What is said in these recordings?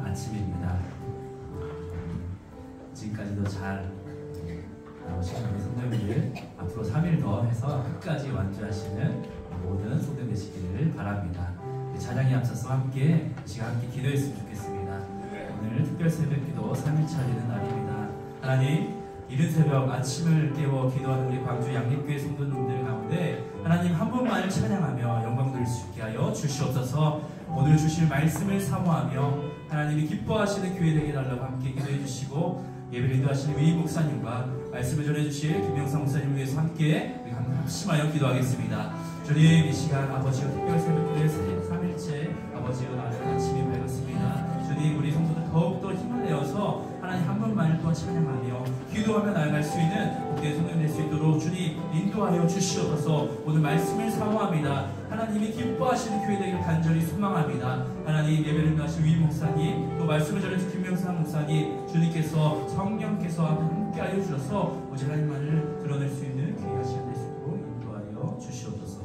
아침입니다. 지금까지도 잘 나오신 우리 성도님들 앞으로 3일 더 해서 끝까지 완주하시는 모든 성도 되시기를 바랍니다. 찬양에 앞서서 함께 이 시간 함께 기도했으면 좋겠습니다. 오늘 특별 새벽기도 3일차 되는 날입니다. 하나님, 이른 새벽 아침을 깨워 기도하는 우리 광주 양립교회 성도님들 가운데 하나님 한 분만을 찬양하며 영광 돌릴 수 있게 하여 주시옵소서. 오늘 주실 말씀을 사모하며 하나님이 기뻐하시는 교회 되게 달라고 함께 기도해 주시고, 예배를 인도하시는 위임 목사님과 말씀을 전해주실 김영상 목사님을 위해서 함께 우리 합심하여 기도하겠습니다. 주님, 이 시간 아버지와 특별 새벽기도의 3일째 아버지와 나를 아침이 밝았습니다. 주님, 우리 성도들 더욱더 힘을 내어서 하나님 한 분만을 또 찬양하며 기도하며 나아갈 수 있는 우리의 성도님 될 수 있도록 주님 인도하여 주시옵소서. 오늘 말씀을 사모합니다. 하나님이 기뻐하시는 교회 되기를 간절히 소망합니다. 하나님, 예배를 인도하신 위임 목사님, 또 말씀을 전해주신 김명상 목사님, 주님께서 성령께서 함께하여 주셔서 오직 하나님만을 드러낼 수 있는 귀한 시간 될 수 있도록 인도하여 주시옵소서.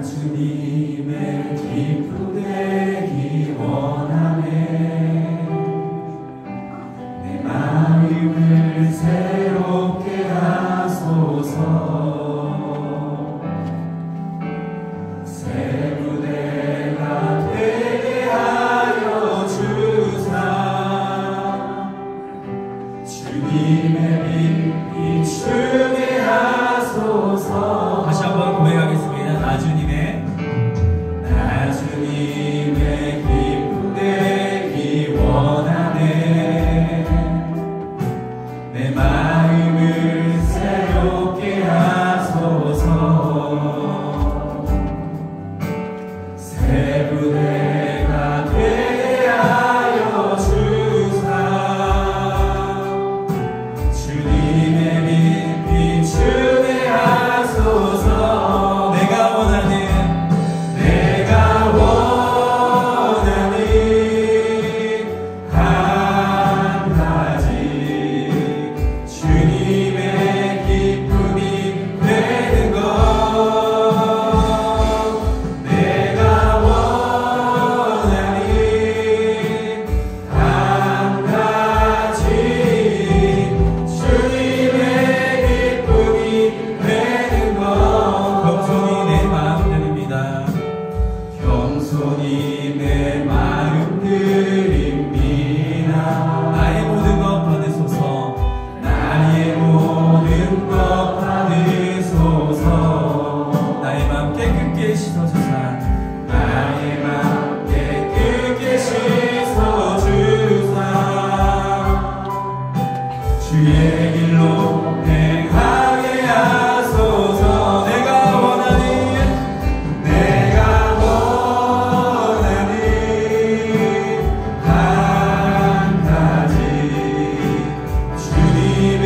주님의 기쁨 되기 원하네. 내 마음을 새롭게 하소서. 새 부대가 되게 하여 주사. 주님의 빛 비추게 하소서. 다시 한번 고백하겠습니다. 주님의 기쁨 되기 원하네. 내 마음을 새롭게 하소서. 새 부대가 되게 하여 주사. 주님의 빛 비추게 하소서. 내가 원하는 주의 길로 행하게 하소서. 내가 원하는 한 가지. 주님의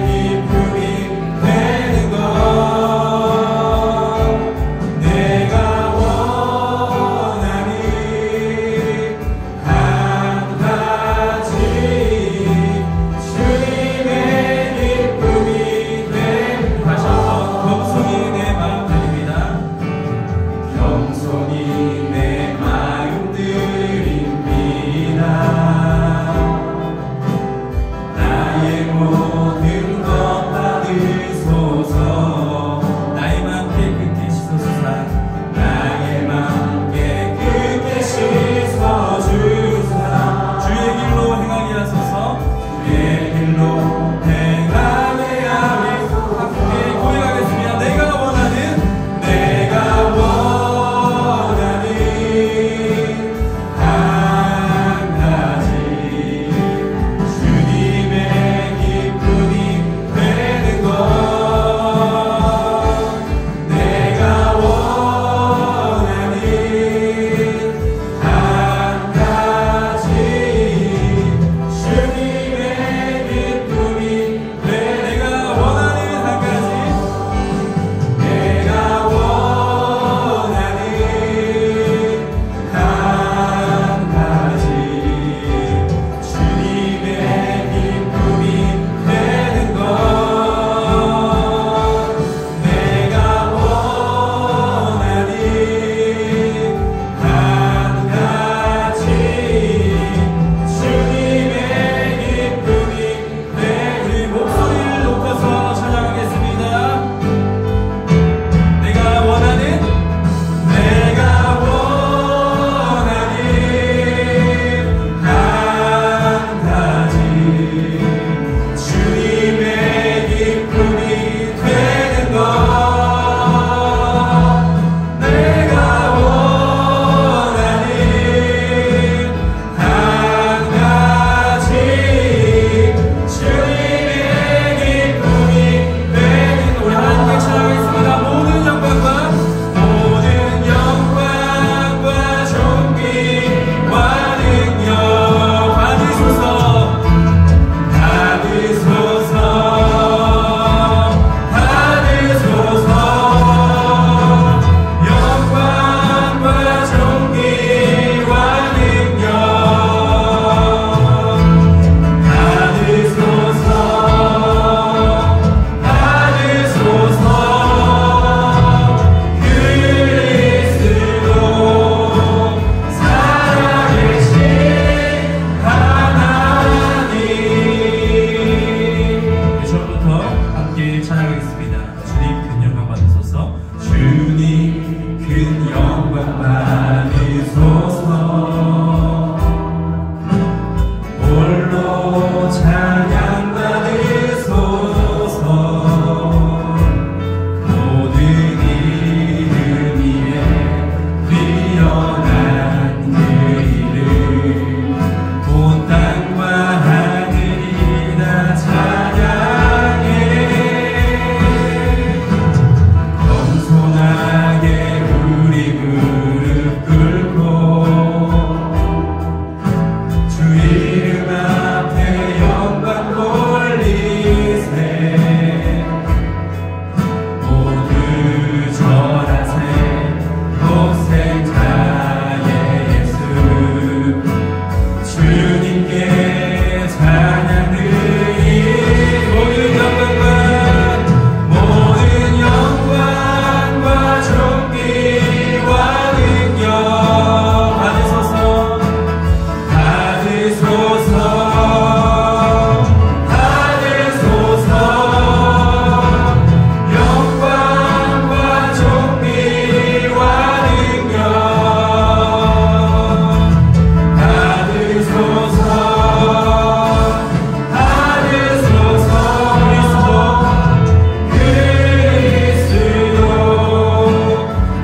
기쁨이 되는 것. 내가 원하는 한 가지. 내가 원하는 영광 받으소서. 홀로 찬양 받으소서. 모든 이름 위에 뛰어난 그 이름, 온 땅과 하늘이 다 찬양해. 겸손하게 우리 무릎 꿇고 주 이름 앞에 영광 돌리세. 모두 절하세. 독생자의 예수 주님께 찬양 드리. 모든 영광과 존귀와 능력 받으소서. 받으소서. 받으소서. 영광과 존귀와 능력 받으소서. 받으소서. 그리스도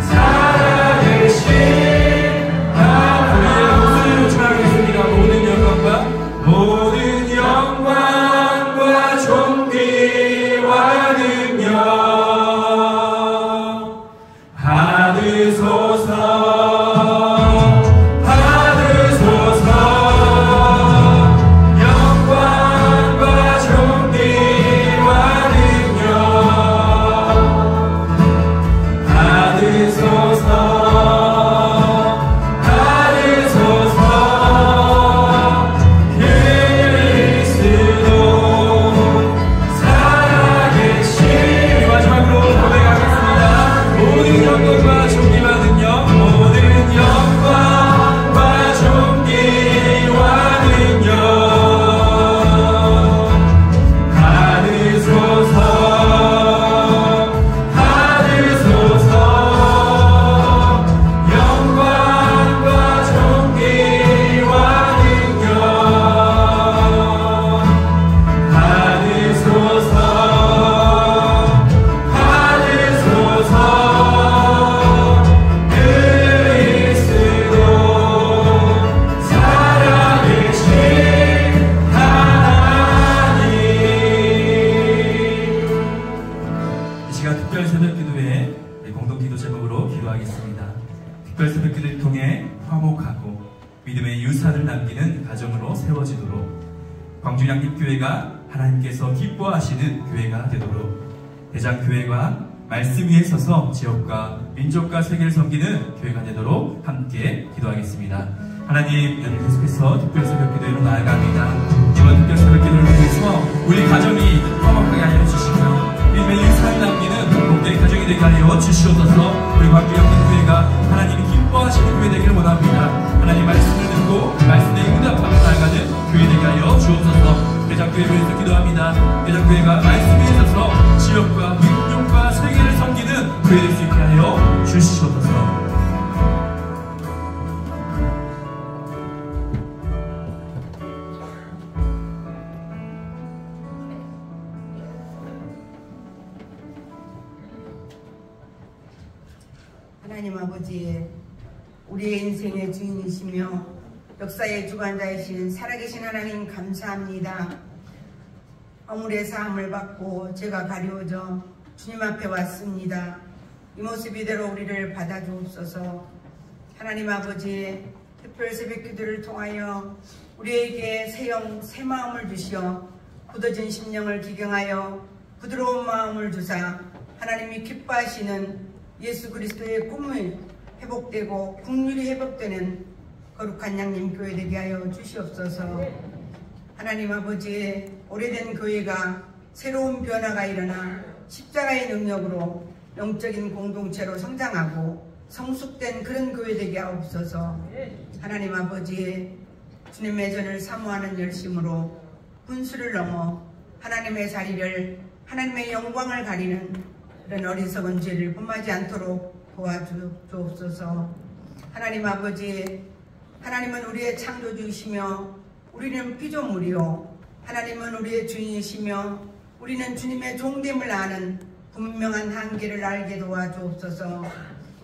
살아계신 하나님의 목소리로 청하겠습니다. 모든 영광과 존귀와 능력 받으소서. 받으소서. 영광과 존귀와 능력 받으소서. 받으소서. 그리스도 살아계신. 마지막으로 고백하겠습니다. 모든 영광과 존귀와 능력, 모든 영광과 존귀와 능력 받으소서. 받으소서. 영광과 존귀와 능력 받으소서. 받으소서. 그리스도 살아계신 하나님. 이 시간 특별 새벽 기도회 공동 기도 제목으로 기도하겠습니다. 특별 새벽 기도를 통해 화목하고 믿음의 유산을 남기는 가정으로 세워지도록 광주양립교회가 하나님께서 기뻐하시는 교회가 되도록 대장교회가 말씀 위에 서서 지역과 민족과 세계를 섬기는 교회가 되도록 함께 기도하겠습니다. 하나님, 오늘 계속해서 특별 새벽 기도회로 나아갑니다. 이번 특별 새벽 기도를 통해서 우리 가정이 화목하게 하여 주시고요, 믿음의 유산을 남기는 복된 가정이 되게 하여 주시옵소서. 우리 광주양립교회가 하나님이 기뻐하시는 교회 되기를 원합니다. 하나님 말씀을 듣고 말씀에 응답하며 나아가는 교회 되게 하여 주옵소서. 대장교회를 위해서 기도합니다. 대장교회가 말씀 위에 서서 지역과 민족과 세계를 섬기는 교회 될 수 있게 하여 주시옵소서. 하나님 아버지, 우리의 인생의 주인이시며 역사의 주관자이신 살아계신 하나님 감사합니다. 허물의 사함을 받고 죄가 가려워져 주님 앞에 왔습니다. 이 모습 이대로 우리를 받아주옵소서. 하나님 아버지, 특별 새벽 기도를 통하여 우리에게 새 영, 새 마음을 주시어 굳어진 심령을 기경하여 부드러운 마음을 주사 하나님이 기뻐하시는 예수 그리스도의 꿈이 회복되고 국률이 회복되는 거룩한 양림 교회 되게 하여 주시옵소서. 하나님 아버지, 오래된 교회가 새로운 변화가 일어나 십자가의 능력으로 영적인 공동체로 성장하고 성숙된 그런 교회 되게 하옵소서. 하나님 아버지, 주님의 전을 사모하는 열심으로 분수를 넘어 하나님의 자리를, 하나님의 영광을 가리는 그런 어리석은 죄를 범하지 않도록 도와주옵소서. 하나님 아버지, 하나님은 우리의 창조주이시며 우리는 피조물이요, 하나님은 우리의 주인이시며 우리는 주님의 종됨을 아는 분명한 한계를 알게 도와주옵소서.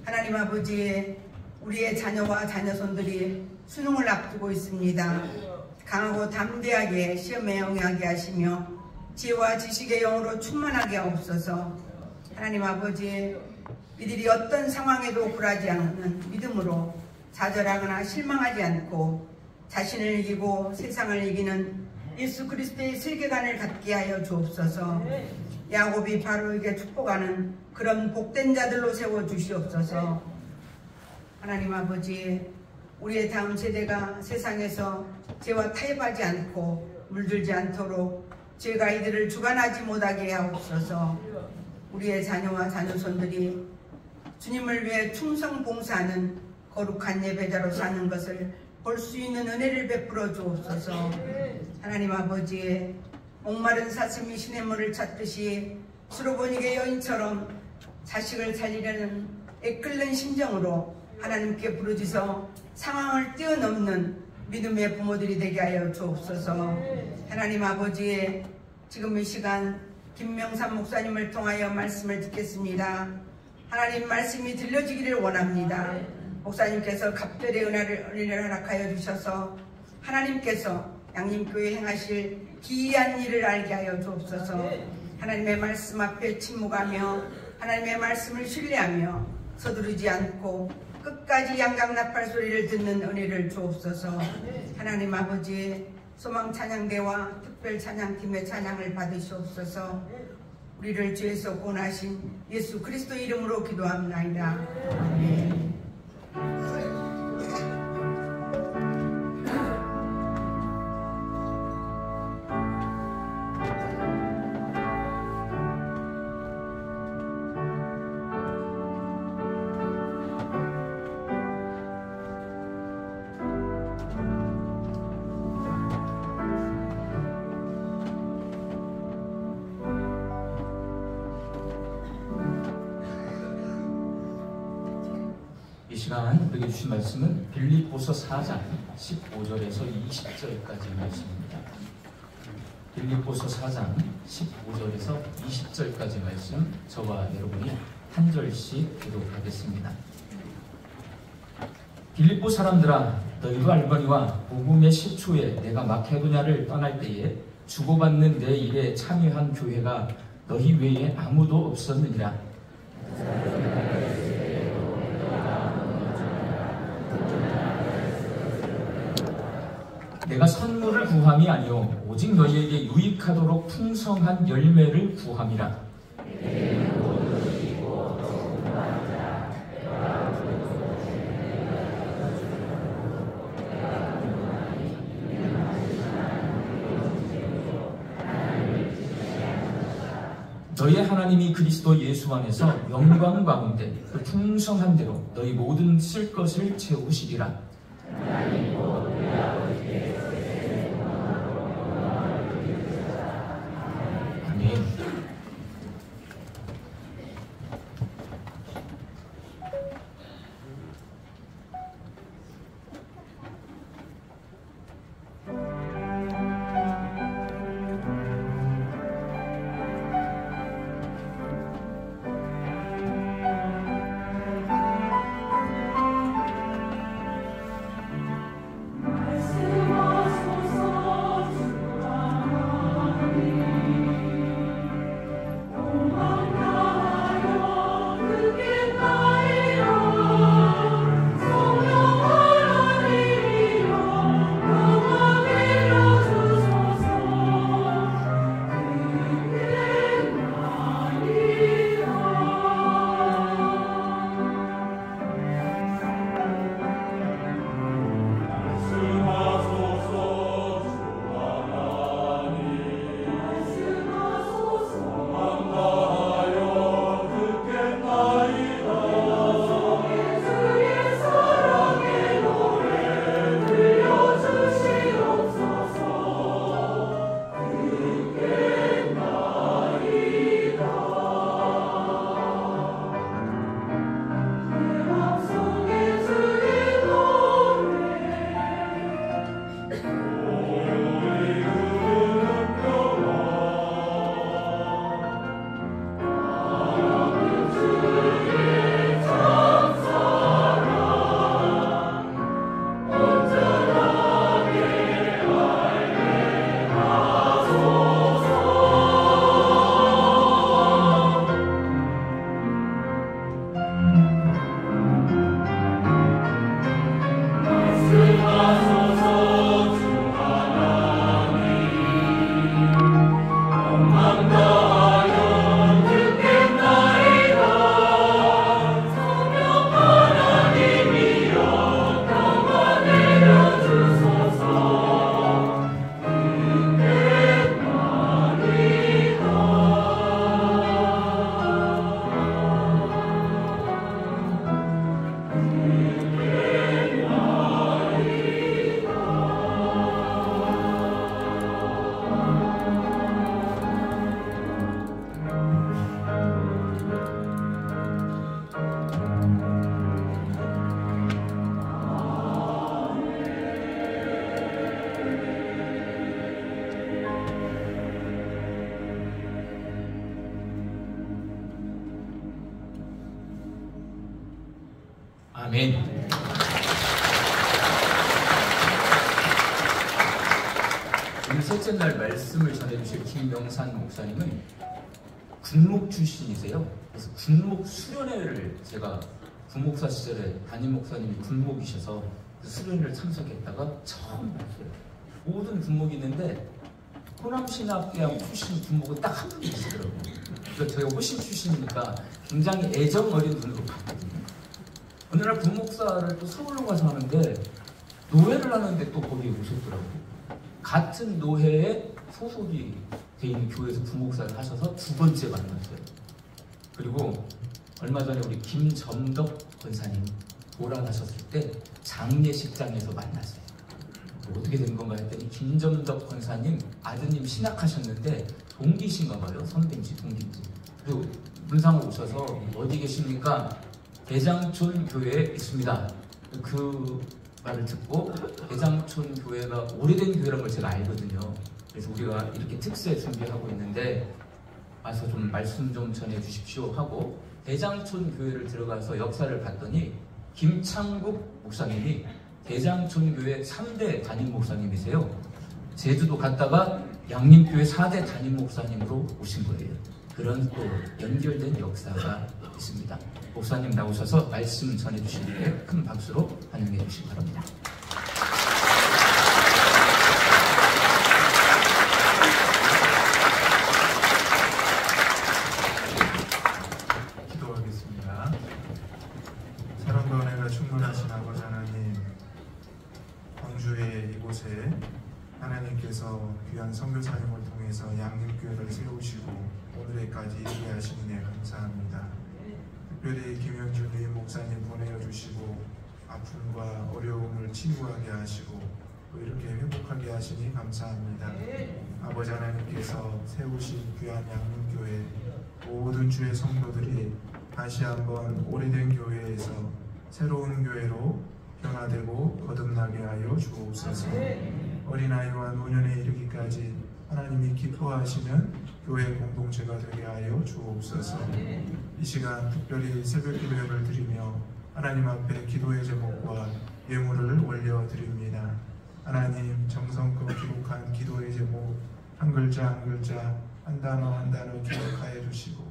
하나님 아버지, 우리의 자녀와 자녀손들이 수능을 앞두고 있습니다. 강하고 담대하게 시험에 응하게 하시며 지혜와 지식의 영으로 충만하게 하옵소서. 하나님 아버지, 이들이 어떤 상황에도 굴하지 않는 믿음으로 좌절하거나 실망하지 않고 자신을 이기고 세상을 이기는 예수 그리스도의 세계관을 갖게 하여 주옵소서. 야곱이 바로에게 축복하는 그런 복된 자들로 세워주시옵소서. 하나님 아버지, 우리의 다음 세대가 세상에서 죄와 타협하지 않고 물들지 않도록 죄가 이들을 주관하지 못하게 하옵소서. 우리의 자녀와 자녀손들이 주님을 위해 충성 봉사하는 거룩한 예배자로 사는 것을 볼 수 있는 은혜를 베풀어 주옵소서. 하나님 아버지, 목마른 사슴이 시냇물을 찾듯이 수로보니게 여인처럼 자식을 살리려는 애끓는 심정으로 하나님께 부르짖어 상황을 뛰어넘는 믿음의 부모들이 되게 하여 주옵소서. 하나님 아버지, 지금 이 시간 김명삼 목사님을 통하여 말씀을 듣겠습니다. 하나님 말씀이 들려지기를 원합니다. 목사님께서 갑절의 은혜를 허락하여 주셔서 하나님께서 양림교회 행하실 기이한 일을 알게 하여 주옵소서. 하나님의 말씀 앞에 침묵하며 하나님의 말씀을 신뢰하며 서두르지 않고 끝까지 양강나팔 소리를 듣는 은혜를 주옵소서. 하나님 아버지, 소망 찬양대와 특별 찬양팀의 찬양을 받으시옵소서. 우리를 죄에서 구원하신 예수 그리스도 이름으로 기도합나이다. 아멘. 이 시간 우리에게 주신 말씀은 빌립보서 4장 15절에서 20절까지 말씀입니다. 빌립보서 4장 15절에서 20절까지 말씀, 저와 여러분이 한 절씩 기록하겠습니다. 빌립보 사람들아, 너희도 알거니와 복음의 시초에 내가 마케도냐를 떠날 때에 주고받는 내 일에 참여한 교회가 너희 외에 아무도 없었느니라. 내가 선물을 구함이 아니요 오직 너희에게 유익하도록 풍성한 열매를 구함이라. 너희의 하나님이 그리스도 예수 안에서 영광 가운데 그 풍성한 대로 너희 모든 쓸 것을 채우시리라. 아멘. 말씀 아멘. 오늘 셋째 날 말씀을 전해주실 김명산 목사님은 군목 출신이세요. 그래서 군목 수련회를 제가 부목사 시절에 담임 목사님이 군목이셔서 그 수련회를 참석했다가 처음 봤어요. 모든 군목이 있는데 호남신학대학 출신 군목은 딱 한 분 계시더라고요. 그래서 저희가 호신 출신이니까 굉장히 애정 어린 눈으로 봤거든요. 어느 날 부목사를 또 서울로 가서 하는데 노회를 하는데 또 거기에 오셨더라고요. 같은 노회에 소속이 돼 있는 교회에서 부목사를 하셔서 두 번째 만났어요. 그리고 얼마 전에 우리 김점덕 권사님 돌아가셨을 때 장례식장에서 만났어요. 어떻게 된 건가 했더니 김점덕 권사님 아드님 신학하셨는데 동기신가 봐요. 선배인지 동기인지. 그리고 문상을 오셔서 어디 계십니까? 대장촌 교회에 있습니다. 그 말을 듣고 대장촌 교회가 오래된 교회라는 걸 제가 알거든요. 그래서 우리가 이렇게 특세 준비하고 있는데 와서 좀 말씀 좀 전해 주십시오 하고 대장촌 교회를 들어가서 역사를 봤더니 김창국 목사님이 대장촌 교회 3대 담임 목사님이세요. 제주도 갔다가 양림교회 4대 담임 목사님으로 오신 거예요. 그런 또 연결된 역사가 있습니다. 목사님 나오셔서 말씀 전해 주시는데 큰 박수로 환영해 주시기 바랍니다. 기도하겠습니다. 사랑과 은혜가 충만하신 아버지 하나님, 광주의 이곳에 하나님께서 귀한 선교사님을 통해서 양림교회를 세우시고 오늘에까지 이르게 하신 은혜 감사합니다. 특별히 김영준 의 목사님 보내어 주시고 아픔과 어려움을 치유하게 하시고 또 이렇게 회복하게 하시니 감사합니다. 아버지 하나님께서 세우신 귀한 양림교회 모든 주의 성도들이 다시 한번 오래된 교회에서 새로운 교회로 변화되고 거듭나게 하여 주옵소서. 어린아이와 노년에 이르기까지 하나님이 기뻐하시는 교회 공동체가 되게 하여 주옵소서. 이 시간 특별히 새벽 기도회를 드리며 하나님 앞에 기도의 제목과 예물을 올려드립니다. 하나님 정성껏 기록한 기도의 제목 한 글자 한 글자 한 단어 한 단어 기억하여 주시고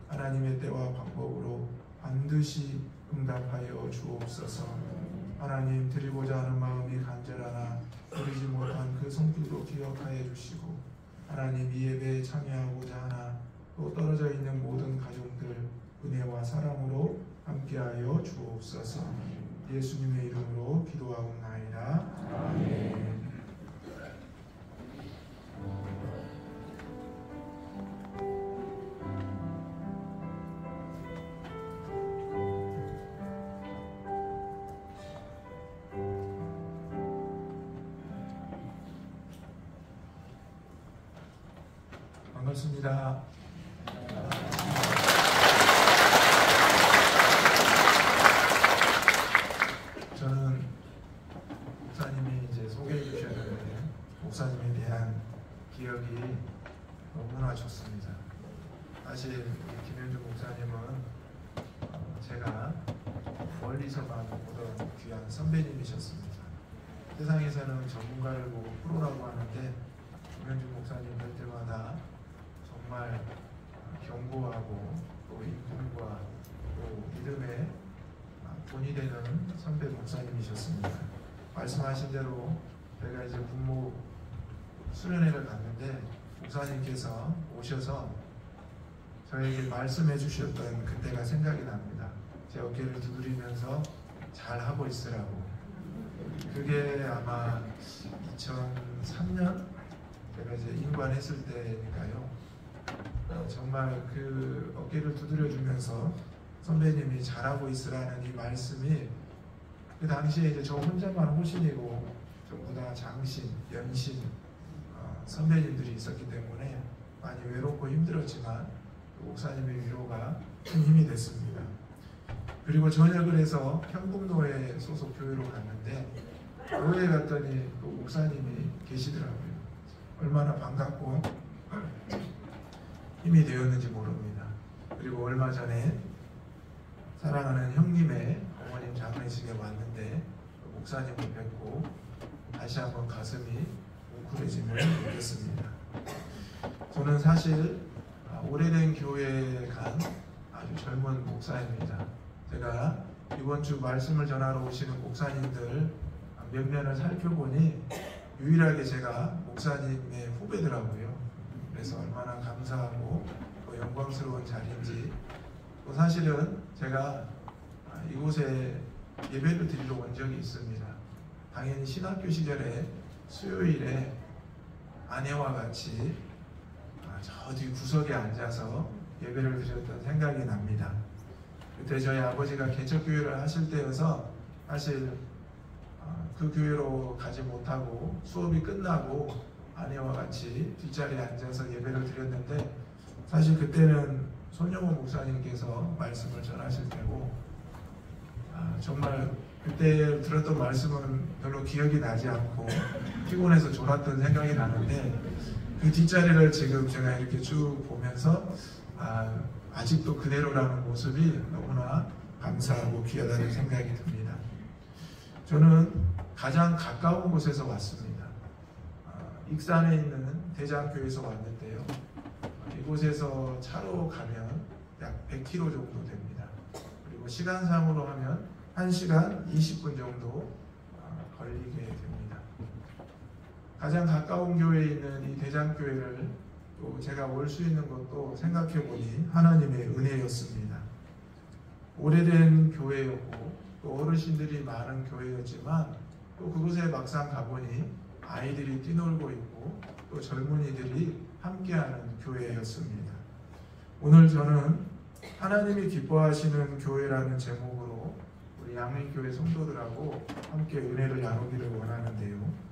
하나님의 때와 방법으로 반드시 응답하여 주옵소서. 하나님 드리고자 하는 마음이 간절하나 드리지 못한 그 손길도 기억하여 주시고 하나님 이 예배에 참여하고자 하나 또 떨어져 있는 모든 가족들 은혜와 사랑으로 함께하여 주옵소서. 예수님의 이름으로 기도하옵나이다. 아멘. 반갑습니다. 저는 목사님이 이제 소개해 주셨는데 목사님에 대한 기억이 너무나 좋습니다. 사실 김현주 목사님은 제가 멀리서만 보던 귀한 선배님이셨습니다. 세상에서는 전문가를 보고 프로라고 하는데 김현주 목사님 볼 때마다 정말 견고하고 또 인품과 또 믿음의 본이 되는 선배 목사님이셨습니다. 말씀하신 대로 제가 이제 군목 수련회를 갔는데 목사님께서 오셔서 저에게 말씀해 주셨던 그때가 생각이 납니다. 제 어깨를 두드리면서 잘 하고 있으라고. 그게 아마 2003년 제가 이제 임관했을 때니까요. 정말 그 어깨를 두드려 주면서 선배님이 잘하고 있으라는 이 말씀이 그 당시에 이제 저 혼자만 호신이고 전부 다 장신, 연신 선배님들이 있었기 때문에 많이 외롭고 힘들었지만 그 목사님의 위로가 큰 힘이 됐습니다. 그리고 전역을 해서 평북노회 소속 교회로 갔는데 교회에 갔더니 그 목사님이 계시더라고요. 얼마나 반갑고 힘이 되었는지 모릅니다. 그리고 얼마 전에 사랑하는 형님의 어머님 장례식에 왔는데 목사님을 뵙고 다시 한번 가슴이 뭉클해짐을 느꼈습니다. 저는 사실 오래된 교회에 간 아주 젊은 목사입니다. 제가 이번 주 말씀을 전하러 오시는 목사님들 몇몇을 살펴보니 유일하게 제가 목사님의 후배더라고요. 그래서 얼마나 감사하고 또 영광스러운 자리인지, 또 사실은 제가 이곳에 예배를 드리러 온 적이 있습니다. 당연히 신학교 시절에 수요일에 아내와 같이 저 뒤 구석에 앉아서 예배를 드렸던 생각이 납니다. 그때 저희 아버지가 개척교회를 하실 때여서 사실 그 교회로 가지 못하고 수업이 끝나고 아내와 같이 뒷자리에 앉아서 예배를 드렸는데, 사실 그때는 손영호 목사님께서 말씀을 전하실 때고 정말 그때 들었던 말씀은 별로 기억이 나지 않고 피곤해서 졸았던 생각이 나는데, 그 뒷자리를 지금 제가 이렇게 쭉 보면서 아직도 그대로라는 모습이 너무나 감사하고 귀하다는 생각이 듭니다. 저는 가장 가까운 곳에서 왔습니다. 익산에 있는 대장교에서 왔는데요. 이곳에서 차로 가면 약 100km 정도 됩니다. 그리고 시간상으로 하면 1시간 20분 정도 걸리게 됩니다. 가장 가까운 교회에 있는 이 대장교회를 또 제가 올 수 있는 것도 생각해보니 하나님의 은혜였습니다. 오래된 교회였고 또 어르신들이 많은 교회였지만, 또 그곳에 막상 가보니 아이들이 뛰놀고 있고 또 젊은이들이 함께하는 교회였습니다. 오늘 저는 하나님이 기뻐하시는 교회라는 제목으로 우리 양림교회 성도들하고 함께 은혜를 나누기를 원하는데요.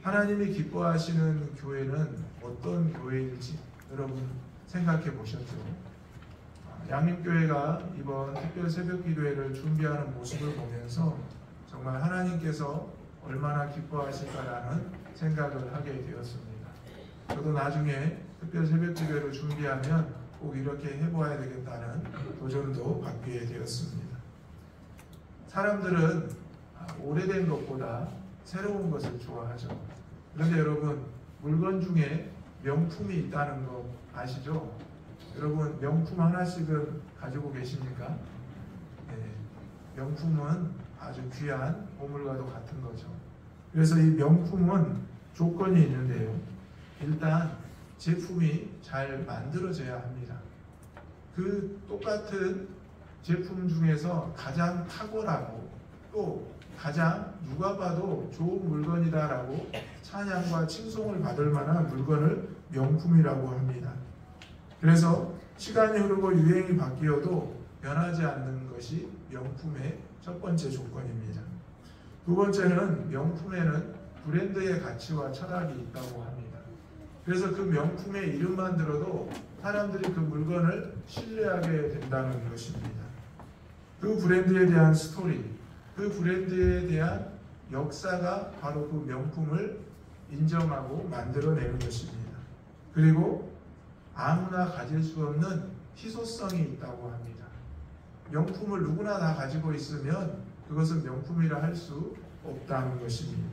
하나님이 기뻐하시는 교회는 어떤 교회일지 여러분 생각해 보셨죠? 양림교회가 이번 특별 새벽 기도회를 준비하는 모습을 보면서 정말 하나님께서 얼마나 기뻐하실까라는 생각을 하게 되었습니다. 저도 나중에 특별 새벽 기도회를 준비하면 꼭 이렇게 해보아야 되겠다는 도전도 받게 되었습니다. 사람들은 오래된 것보다 새로운 것을 좋아하죠. 그런데 여러분, 물건 중에 명품이 있다는 거 아시죠? 여러분, 명품 하나씩은 가지고 계십니까? 네, 명품은 아주 귀한 보물과도 같은 거죠. 그래서 이 명품은 조건이 있는데요. 일단 제품이 잘 만들어져야 합니다. 그 똑같은 제품 중에서 가장 탁월하고 또 가장 누가 봐도 좋은 물건이다라고 찬양과 칭송을 받을 만한 물건을 명품이라고 합니다. 그래서 시간이 흐르고 유행이 바뀌어도 변하지 않는 것이 명품의 첫 번째 조건입니다. 두 번째는 명품에는 브랜드의 가치와 철학이 있다고 합니다. 그래서 그 명품의 이름만 들어도 사람들이 그 물건을 신뢰하게 된다는 것입니다. 그 브랜드에 대한 스토리, 그 브랜드에 대한 역사가 바로 그 명품을 인정하고 만들어내는 것입니다. 그리고 아무나 가질 수 없는 희소성이 있다고 합니다. 명품을 누구나 다 가지고 있으면 그것은 명품이라 할 수 없다는 것입니다.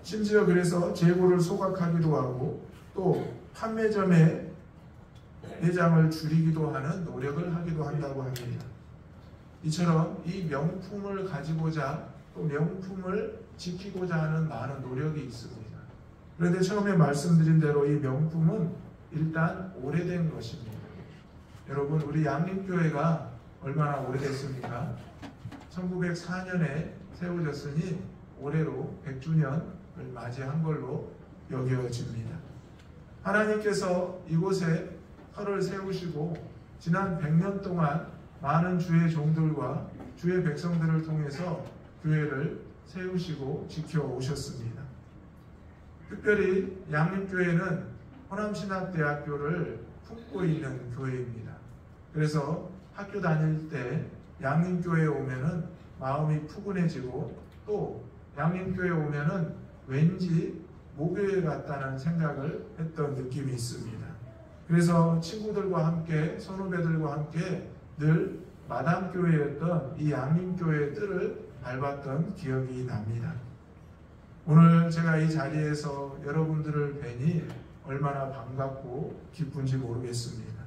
심지어 그래서 재고를 소각하기도 하고 또 판매점의 매장을 줄이기도 하는 노력을 하기도 한다고 합니다. 이처럼 이 명품을 가지고자 또 명품을 지키고자 하는 많은 노력이 있습니다. 그런데 처음에 말씀드린 대로 이 명품은 일단 오래된 것입니다. 여러분, 우리 양림교회가 얼마나 오래됐습니까? 1904년에 세워졌으니 올해로 100주년을 맞이한 걸로 여겨집니다. 하나님께서 이곳에 터를 세우시고 지난 100년 동안 많은 주의 종들과 주의 백성들을 통해서 교회를 세우시고 지켜오셨습니다. 특별히 양림교회는 호남신학대학교를 품고 있는 교회입니다. 그래서 학교 다닐 때 양림교회에 오면은 마음이 푸근해지고 또 양림교회에 오면은 왠지 모교회 같다는 생각을 했던 느낌이 있습니다. 그래서 친구들과 함께 선후배들과 함께 늘 마당교회였던 이 양림교회의 뜰을 밟았던 기억이 납니다. 오늘 제가 이 자리에서 여러분들을 뵈니 얼마나 반갑고 기쁜지 모르겠습니다.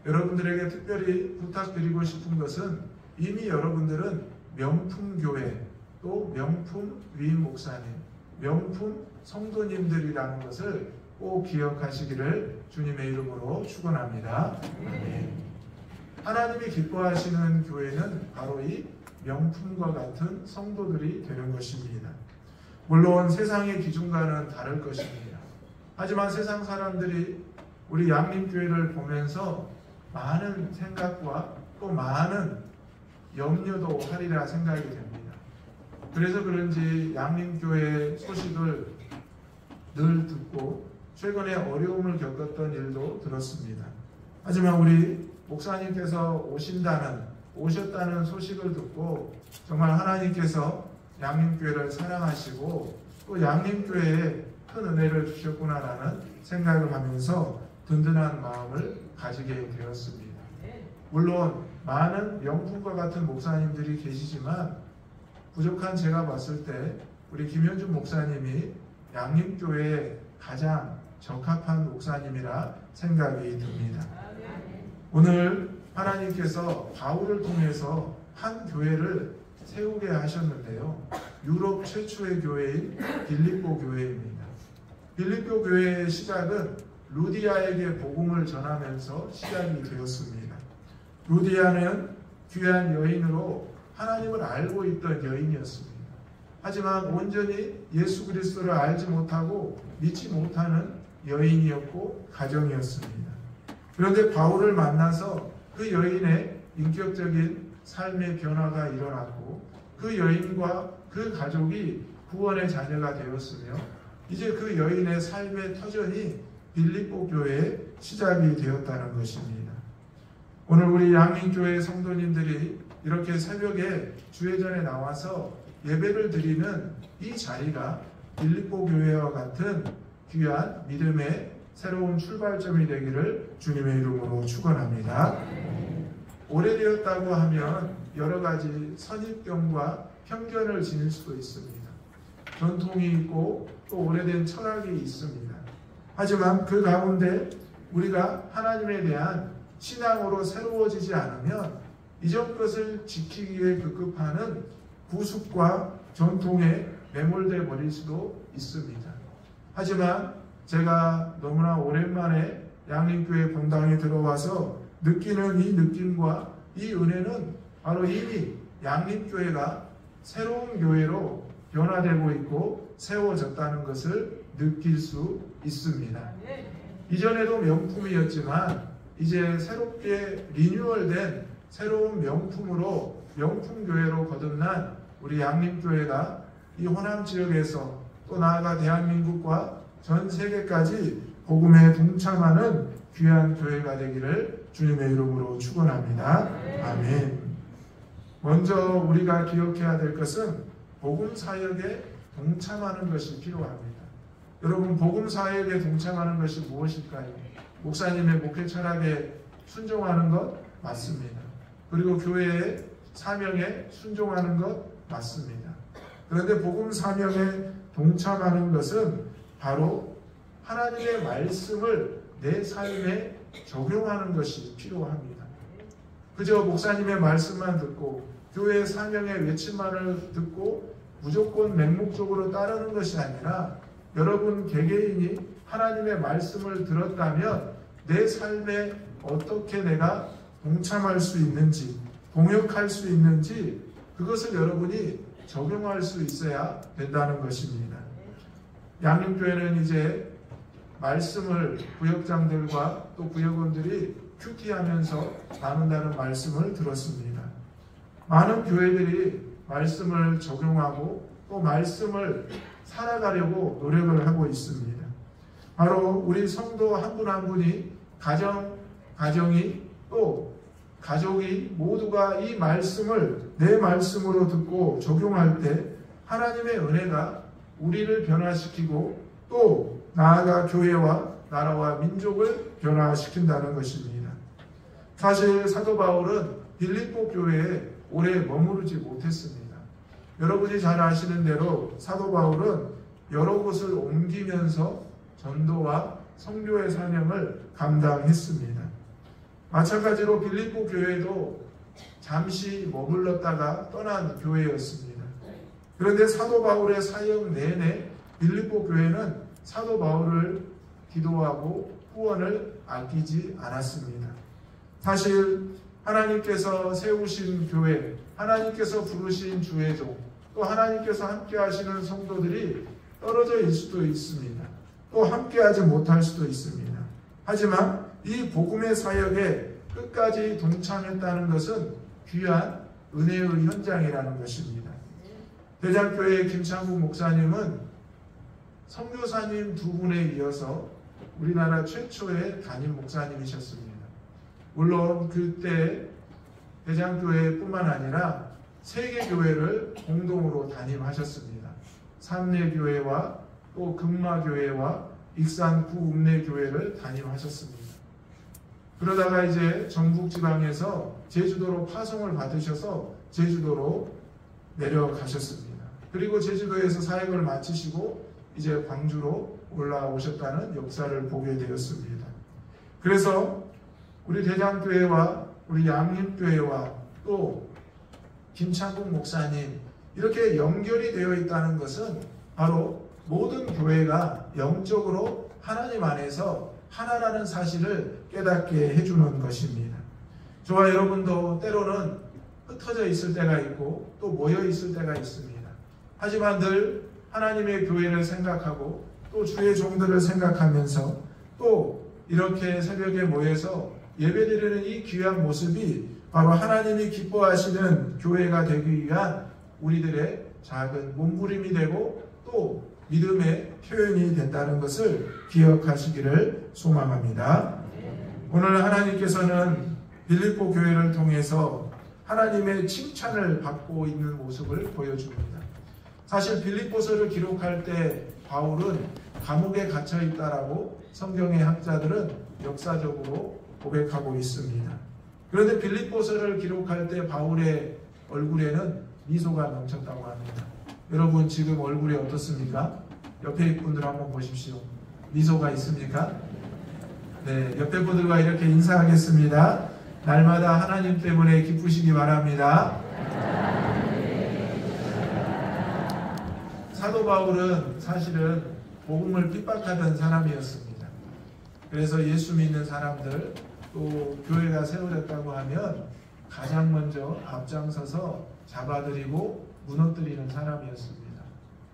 여러분들에게 특별히 부탁드리고 싶은 것은 이미 여러분들은 명품교회, 또 명품 위임 목사님, 명품 성도님들이라는 것을 꼭 기억하시기를 주님의 이름으로 축원합니다. 아멘. 하나님이 기뻐하시는 교회는 바로 이 명품과 같은 성도들이 되는 것입니다. 물론 세상의 기준과는 다를 것입니다. 하지만 세상 사람들이 우리 양림교회를 보면서 많은 생각과 또 많은 염려도 하리라 생각이 됩니다. 그래서 그런지 양림교회 소식을 늘 듣고 최근에 어려움을 겪었던 일도 들었습니다. 하지만 우리 목사님께서 오셨다는 소식을 듣고 정말 하나님께서 양림교회를 사랑하시고 또 양림교회에 큰 은혜를 주셨구나라는 생각을 하면서 든든한 마음을 가지게 되었습니다. 물론 많은 명품과 같은 목사님들이 계시지만 부족한 제가 봤을 때 우리 김현준 목사님이 양림교회에 가장 적합한 목사님이라 생각이 듭니다. 오늘 하나님께서 바울을 통해서 한 교회를 세우게 하셨는데요. 유럽 최초의 교회인 빌립보 교회입니다. 빌립보 교회의 시작은 루디아에게 복음을 전하면서 시작이 되었습니다. 루디아는 귀한 여인으로 하나님을 알고 있던 여인이었습니다. 하지만 온전히 예수 그리스도를 알지 못하고 믿지 못하는 여인이었고 가정이었습니다. 그런데 바울을 만나서 그 여인의 인격적인 삶의 변화가 일어났고 그 여인과 그 가족이 구원의 자녀가 되었으며 이제 그 여인의 삶의 터전이 빌립보 교회의 시작이 되었다는 것입니다. 오늘 우리 양림교회 성도님들이 이렇게 새벽에 주회전에 나와서 예배를 드리는 이 자리가 빌립보 교회와 같은 귀한 믿음의 새로운 출발점이 되기를 주님의 이름으로 축원합니다. 오래되었다고 하면 여러 가지 선입견과 편견을 지닐 수도 있습니다. 전통이 있고 또 오래된 철학이 있습니다. 하지만 그 가운데 우리가 하나님에 대한 신앙으로 새로워지지 않으면 이전 것을 지키기에 급급하는 구습과 전통에 매몰돼 버릴 수도 있습니다. 하지만 제가 너무나 오랜만에 양림교회 본당에 들어와서 느끼는 이 느낌과 이 은혜는 바로 이미 양림교회가 새로운 교회로 변화되고 있고 세워졌다는 것을 느낄 수 있습니다. 이전에도 명품이었지만 이제 새롭게 리뉴얼된 새로운 명품으로 명품교회로 거듭난 우리 양림교회가 이 호남 지역에서 또 나아가 대한민국과 전 세계까지 복음에 동참하는 귀한 교회가 되기를 주님의 이름으로 축원합니다. 아멘. 먼저 우리가 기억해야 될 것은 복음 사역에 동참하는 것이 필요합니다. 여러분, 복음 사역에 동참하는 것이 무엇일까요? 목사님의 목회 철학에 순종하는 것 맞습니다. 그리고 교회의 사명에 순종하는 것 맞습니다. 그런데 복음 사명에 동참하는 것은 바로 하나님의 말씀을 내 삶에 적용하는 것이 필요합니다. 그저 목사님의 말씀만 듣고 교회의 사명의 외침만을 듣고 무조건 맹목적으로 따르는 것이 아니라 여러분 개개인이 하나님의 말씀을 들었다면 내 삶에 어떻게 내가 동참할 수 있는지, 동역할 수 있는지 그것을 여러분이 적용할 수 있어야 된다는 것입니다. 양림교회는 이제 말씀을 구역장들과 또 구역원들이 큐티하면서 나눈다는 말씀을 들었습니다. 많은 교회들이 말씀을 적용하고 또 말씀을 살아가려고 노력을 하고 있습니다. 바로 우리 성도 한 분 한 분이 가정이 또 가족이 모두가 이 말씀을 내 말씀으로 듣고 적용할 때 하나님의 은혜가 우리를 변화시키고 또 나아가 교회와 나라와 민족을 변화시킨다는 것입니다. 사실 사도 바울은 빌립보 교회에 오래 머무르지 못했습니다. 여러분이 잘 아시는 대로 사도 바울은 여러 곳을 옮기면서 전도와 선교의 사명을 감당했습니다. 마찬가지로 빌립보 교회도 잠시 머물렀다가 떠난 교회였습니다. 그런데 사도 바울의 사역 내내 빌립보 교회는 사도 바울을 기도하고 후원을 아끼지 않았습니다. 사실 하나님께서 세우신 교회, 하나님께서 부르신 주의종, 또 하나님께서 함께 하시는 성도들이 떨어져 있을 수도 있습니다. 또 함께 하지 못할 수도 있습니다. 하지만 이 복음의 사역에 끝까지 동참했다는 것은 귀한 은혜의 현장이라는 것입니다. 대장교회 김창국 목사님은 선교사님 두 분에 이어서 우리나라 최초의 담임 목사님이셨습니다. 물론 그때 대장교회뿐만 아니라 세계교회를 공동으로 담임하셨습니다. 삼례교회와 또 금마교회와 익산 구읍내교회를 담임하셨습니다. 그러다가 이제 전북지방에서 제주도로 파송을 받으셔서 제주도로 내려가셨습니다. 그리고 제주도에서 사역을 마치시고 이제 광주로 올라오셨다는 역사를 보게 되었습니다. 그래서 우리 대장교회와 우리 양림교회와 또 김창국 목사님 이렇게 연결이 되어 있다는 것은 바로 모든 교회가 영적으로 하나님 안에서 하나라는 사실을 깨닫게 해주는 것입니다. 저와 여러분도 때로는 흩어져 있을 때가 있고 또 모여 있을 때가 있습니다. 하지만 늘 하나님의 교회를 생각하고 또 주의 종들을 생각하면서 또 이렇게 새벽에 모여서 예배드리는 이 귀한 모습이 바로 하나님이 기뻐하시는 교회가 되기 위한 우리들의 작은 몸부림이 되고 또 믿음의 표현이 된다는 것을 기억하시기를 소망합니다. 오늘 하나님께서는 빌립보 교회를 통해서 하나님의 칭찬을 받고 있는 모습을 보여줍니다. 사실 빌립보서를 기록할 때 바울은 감옥에 갇혀 있다라고 성경의 학자들은 역사적으로 고백하고 있습니다. 그런데 빌립보서를 기록할 때 바울의 얼굴에는 미소가 넘쳤다고 합니다. 여러분 지금 얼굴이 어떻습니까? 옆에 분들 한번 보십시오. 미소가 있습니까? 네, 옆에 분들과 이렇게 인사하겠습니다. 날마다 하나님 때문에 기쁘시기 바랍니다. 사도 바울은 사실은 복음을 핍박하던 사람이었습니다. 그래서 예수 믿는 사람들 또 교회가 세워졌다고 하면 가장 먼저 앞장서서 잡아들이고 무너뜨리는 사람이었습니다.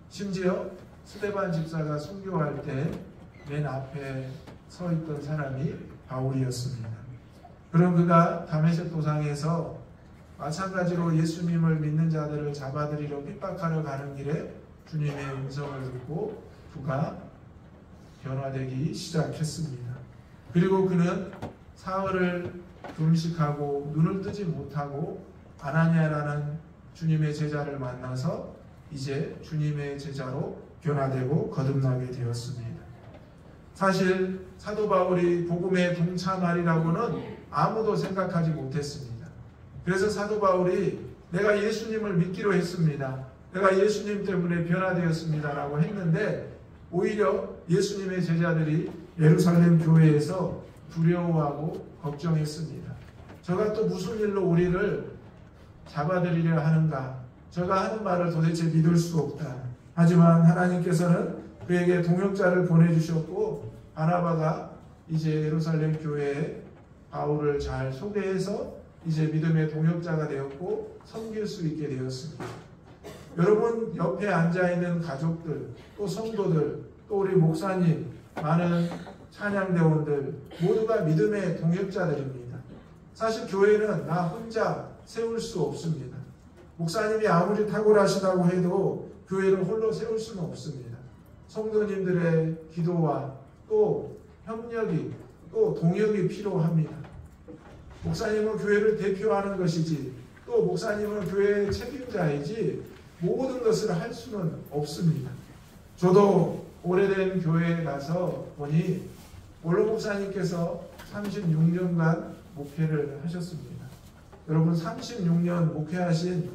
심지어 스데반 집사가 순교할 때 맨 앞에 서 있던 사람이 바울이었습니다. 그럼 그가 다메섹 도상에서 마찬가지로 예수님을 믿는 자들을 잡아들이러 핍박하러 가는 길에 주님의 음성을 듣고 그가 변화되기 시작했습니다. 그리고 그는 사흘을 금식하고 눈을 뜨지 못하고 아나니아라는 주님의 제자를 만나서 이제 주님의 제자로 변화되고 거듭나게 되었습니다. 사실 사도 바울이 복음에 동참하리라고는 아무도 생각하지 못했습니다. 그래서 사도 바울이 내가 예수님을 믿기로 했습니다. 내가 예수님 때문에 변화되었습니다 라고 했는데 오히려 예수님의 제자들이 예루살렘 교회에서 두려워하고 걱정했습니다. 저가 또 무슨 일로 우리를 잡아들이려 하는가? 저가 하는 말을 도대체 믿을 수 없다. 하지만 하나님께서는 그에게 동역자를 보내주셨고 바나바가 이제 예루살렘 교회에 바울을 잘 소개해서 이제 믿음의 동역자가 되었고 섬길 수 있게 되었습니다. 여러분 옆에 앉아있는 가족들 또 성도들 또 우리 목사님 많은 찬양대원들 모두가 믿음의 동역자들입니다. 사실 교회는 나 혼자 세울 수 없습니다. 목사님이 아무리 탁월하시다고 해도 교회를 홀로 세울 수는 없습니다. 성도님들의 기도와 또 협력이 또 동역이 필요합니다. 목사님은 교회를 대표하는 것이지 또 목사님은 교회의 책임자이지 모든 것을 할 수는 없습니다. 저도 오래된 교회에 가서 보니 원로 목사님께서 36년간 목회를 하셨습니다. 여러분 36년 목회하신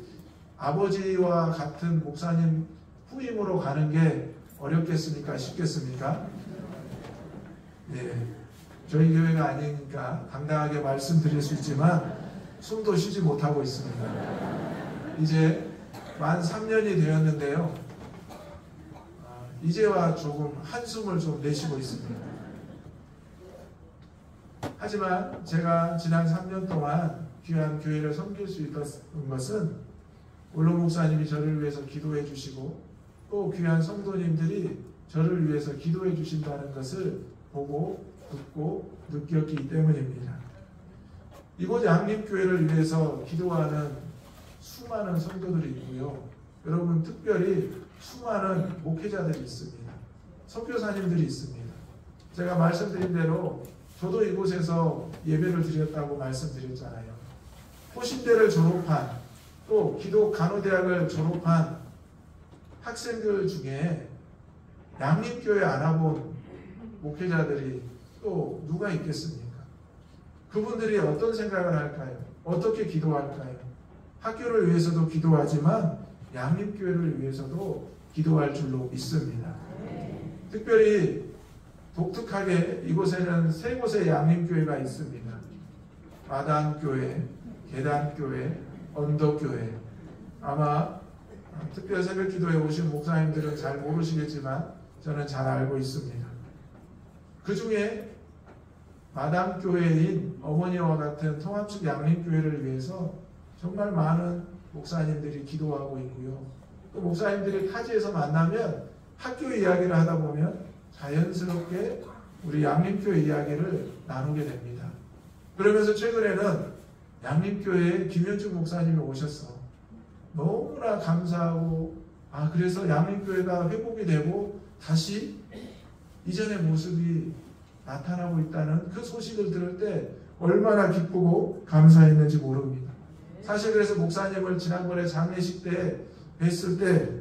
아버지와 같은 목사님 후임으로 가는 게 어렵겠습니까? 쉽겠습니까? 네, 저희 교회가 아니니까 당당하게 말씀드릴 수 있지만 숨도 쉬지 못하고 있습니다. 이제 만 3년이 되었는데요. 이제와 조금 한숨을 좀 내쉬고 있습니다. 하지만 제가 지난 3년 동안 귀한 교회를 섬길 수 있었던 것은 원로 목사님이 저를 위해서 기도해 주시고 또 귀한 성도님들이 저를 위해서 기도해 주신다는 것을 보고 듣고 느꼈기 때문입니다. 이곳 양림교회를 위해서 기도하는 수많은 성도들이 있고요. 여러분 특별히 수많은 목회자들이 있습니다. 선교사님들이 있습니다. 제가 말씀드린 대로 저도 이곳에서 예배를 드렸다고 말씀드렸잖아요. 호신대를 졸업한 또 기독 간호대학을 졸업한 학생들 중에 양림교회 안 와본 목회자들이 또 누가 있겠습니까? 그분들이 어떤 생각을 할까요? 어떻게 기도할까요? 학교를 위해서도 기도하지만 양림교회를 위해서도 기도할 줄로 믿습니다. 특별히 독특하게 이곳에는 세 곳의 양림교회가 있습니다. 마당교회, 계단교회, 언덕교회. 아마 특별 새벽기도에 오신 목사님들은 잘 모르시겠지만 저는 잘 알고 있습니다. 그 중에 마당교회인 어머니와 같은 통합측 양림교회를 위해서 정말 많은 목사님들이 기도하고 있고요. 또 목사님들이 타지에서 만나면 학교 이야기를 하다 보면 자연스럽게 우리 양림교회 이야기를 나누게 됩니다. 그러면서 최근에는 양림교회에 김현중 목사님이 오셔서 너무나 감사하고 그래서 양림교회가 회복이 되고 다시 이전의 모습이 나타나고 있다는 그 소식을 들을 때 얼마나 기쁘고 감사했는지 모릅니다. 사실 그래서 목사님을 지난번에 장례식 때 뵀을 때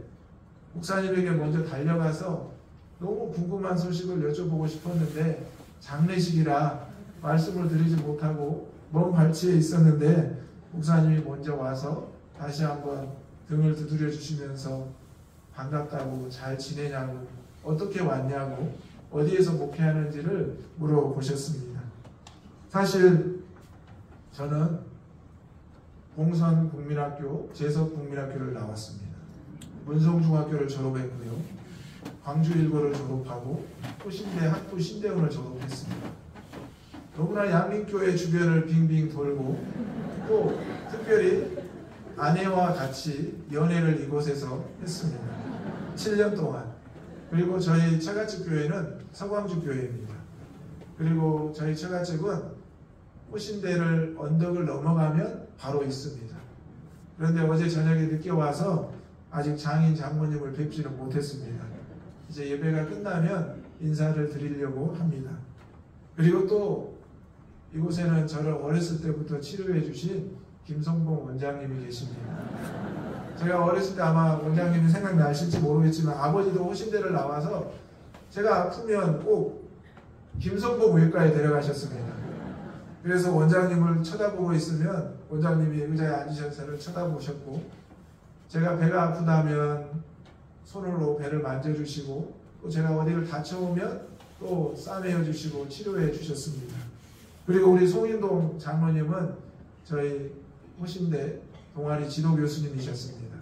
목사님에게 먼저 달려가서 너무 궁금한 소식을 여쭤보고 싶었는데 장례식이라 말씀을 드리지 못하고 먼 발치에 있었는데 목사님이 먼저 와서 다시 한번 등을 두드려 주시면서 반갑다고 잘 지내냐고 어떻게 왔냐고 어디에서 목회하는지를 물어보셨습니다. 사실 저는 봉선국민학교, 제석국민학교를 나왔습니다. 문성중학교를 졸업했고요. 광주일고를 졸업하고 호신대 학부 신대원을 졸업했습니다. 너무나 양림교회 주변을 빙빙 돌고 또 특별히 아내와 같이 연애를 이곳에서 했습니다. 7년 동안. 그리고 저희 처갓집 교회는 서광주 교회입니다. 그리고 저희 처갓집은 호신대를 언덕을 넘어가면 바로 있습니다. 그런데 어제 저녁에 늦게 와서 아직 장인 장모님을 뵙지는 못했습니다. 이제 예배가 끝나면 인사를 드리려고 합니다. 그리고 또 이곳에는 저를 어렸을 때부터 치료해 주신 김성봉 원장님이 계십니다. 제가 어렸을 때 아마 원장님이 생각나실지 모르겠지만 아버지도 호신대를 나와서 제가 아프면 꼭 김성봉 외과에 데려가셨습니다. 그래서 원장님을 쳐다보고 있으면 원장님이 의자에 앉으셔서 저를 쳐다보셨고 제가 배가 아프다면 손으로 배를 만져주시고 또 제가 어디를 다쳐오면 또 싸매어 주시고 치료해 주셨습니다. 그리고 우리 송인동 장로님은 저희 호신대 동아리 지도 교수님이셨습니다.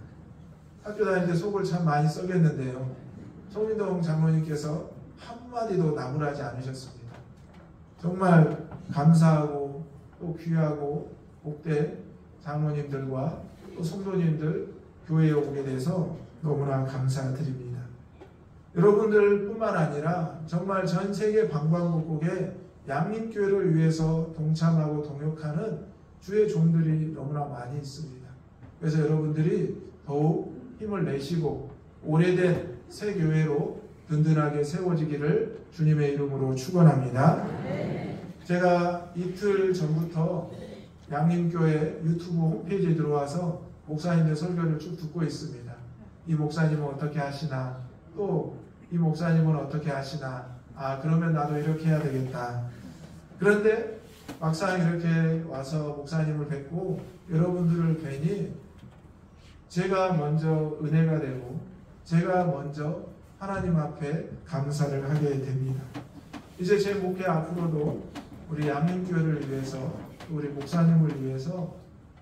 학교 다닐 때 속을 참 많이 썩였는데요. 송인동 장로님께서 한마디도 나무라지 않으셨습니다. 정말 감사하고 또 귀하고 복된 장로님들과 또 성도님들 교회에 오게 돼서 너무나 감사드립니다. 여러분들 뿐만 아니라 정말 전 세계 방방곡곡에 양림교회를 위해서 동참하고 동역하는 주의 종들이 너무나 많이 있습니다. 그래서 여러분들이 더욱 힘을 내시고 오래된 새 교회로 든든하게 세워지기를 주님의 이름으로 축원합니다. 제가 이틀 전부터 양림교회 유튜브 홈페이지에 들어와서 목사님들 설교를 쭉 듣고 있습니다. 이 목사님은 어떻게 하시나 또 이 목사님은 어떻게 하시나 그러면 나도 이렇게 해야 되겠다. 그런데 막상 이렇게 와서 목사님을 뵙고 여러분들을 뵈니 제가 먼저 은혜가 되고 제가 먼저 하나님 앞에 감사를 하게 됩니다. 이제 제 목회 앞으로도 우리 양림교회를 위해서 우리 목사님을 위해서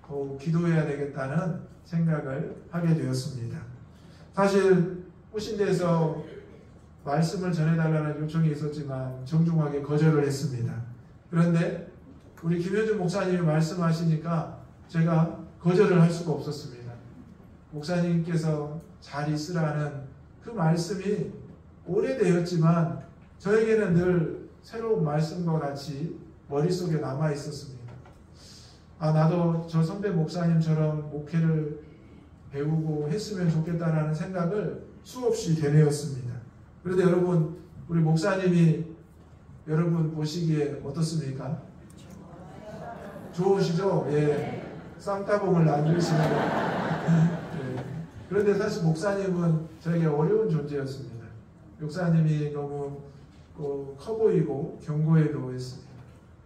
더욱 기도해야 되겠다는 생각을 하게 되었습니다. 사실 호신대에서 말씀을 전해달라는 요청이 있었지만 정중하게 거절을 했습니다. 그런데 우리 김현준 목사님이 말씀하시니까 제가 거절을 할 수가 없었습니다. 목사님께서 잘 있으라는 그 말씀이 오래되었지만 저에게는 늘 새로운 말씀과 같이 머릿속에 남아 있었습니다. 나도 저 선배 목사님처럼 목회를 배우고 했으면 좋겠다라는 생각을 수없이 되뇌었습니다. 그런데 여러분, 우리 목사님이 여러분 보시기에 어떻습니까? 좋으시죠? 예. 쌍따봉을 안 주시는 예. 그런데 사실 목사님은 저에게 어려운 존재였습니다. 목사님이 너무 커 보이고 견고해 보였습니다.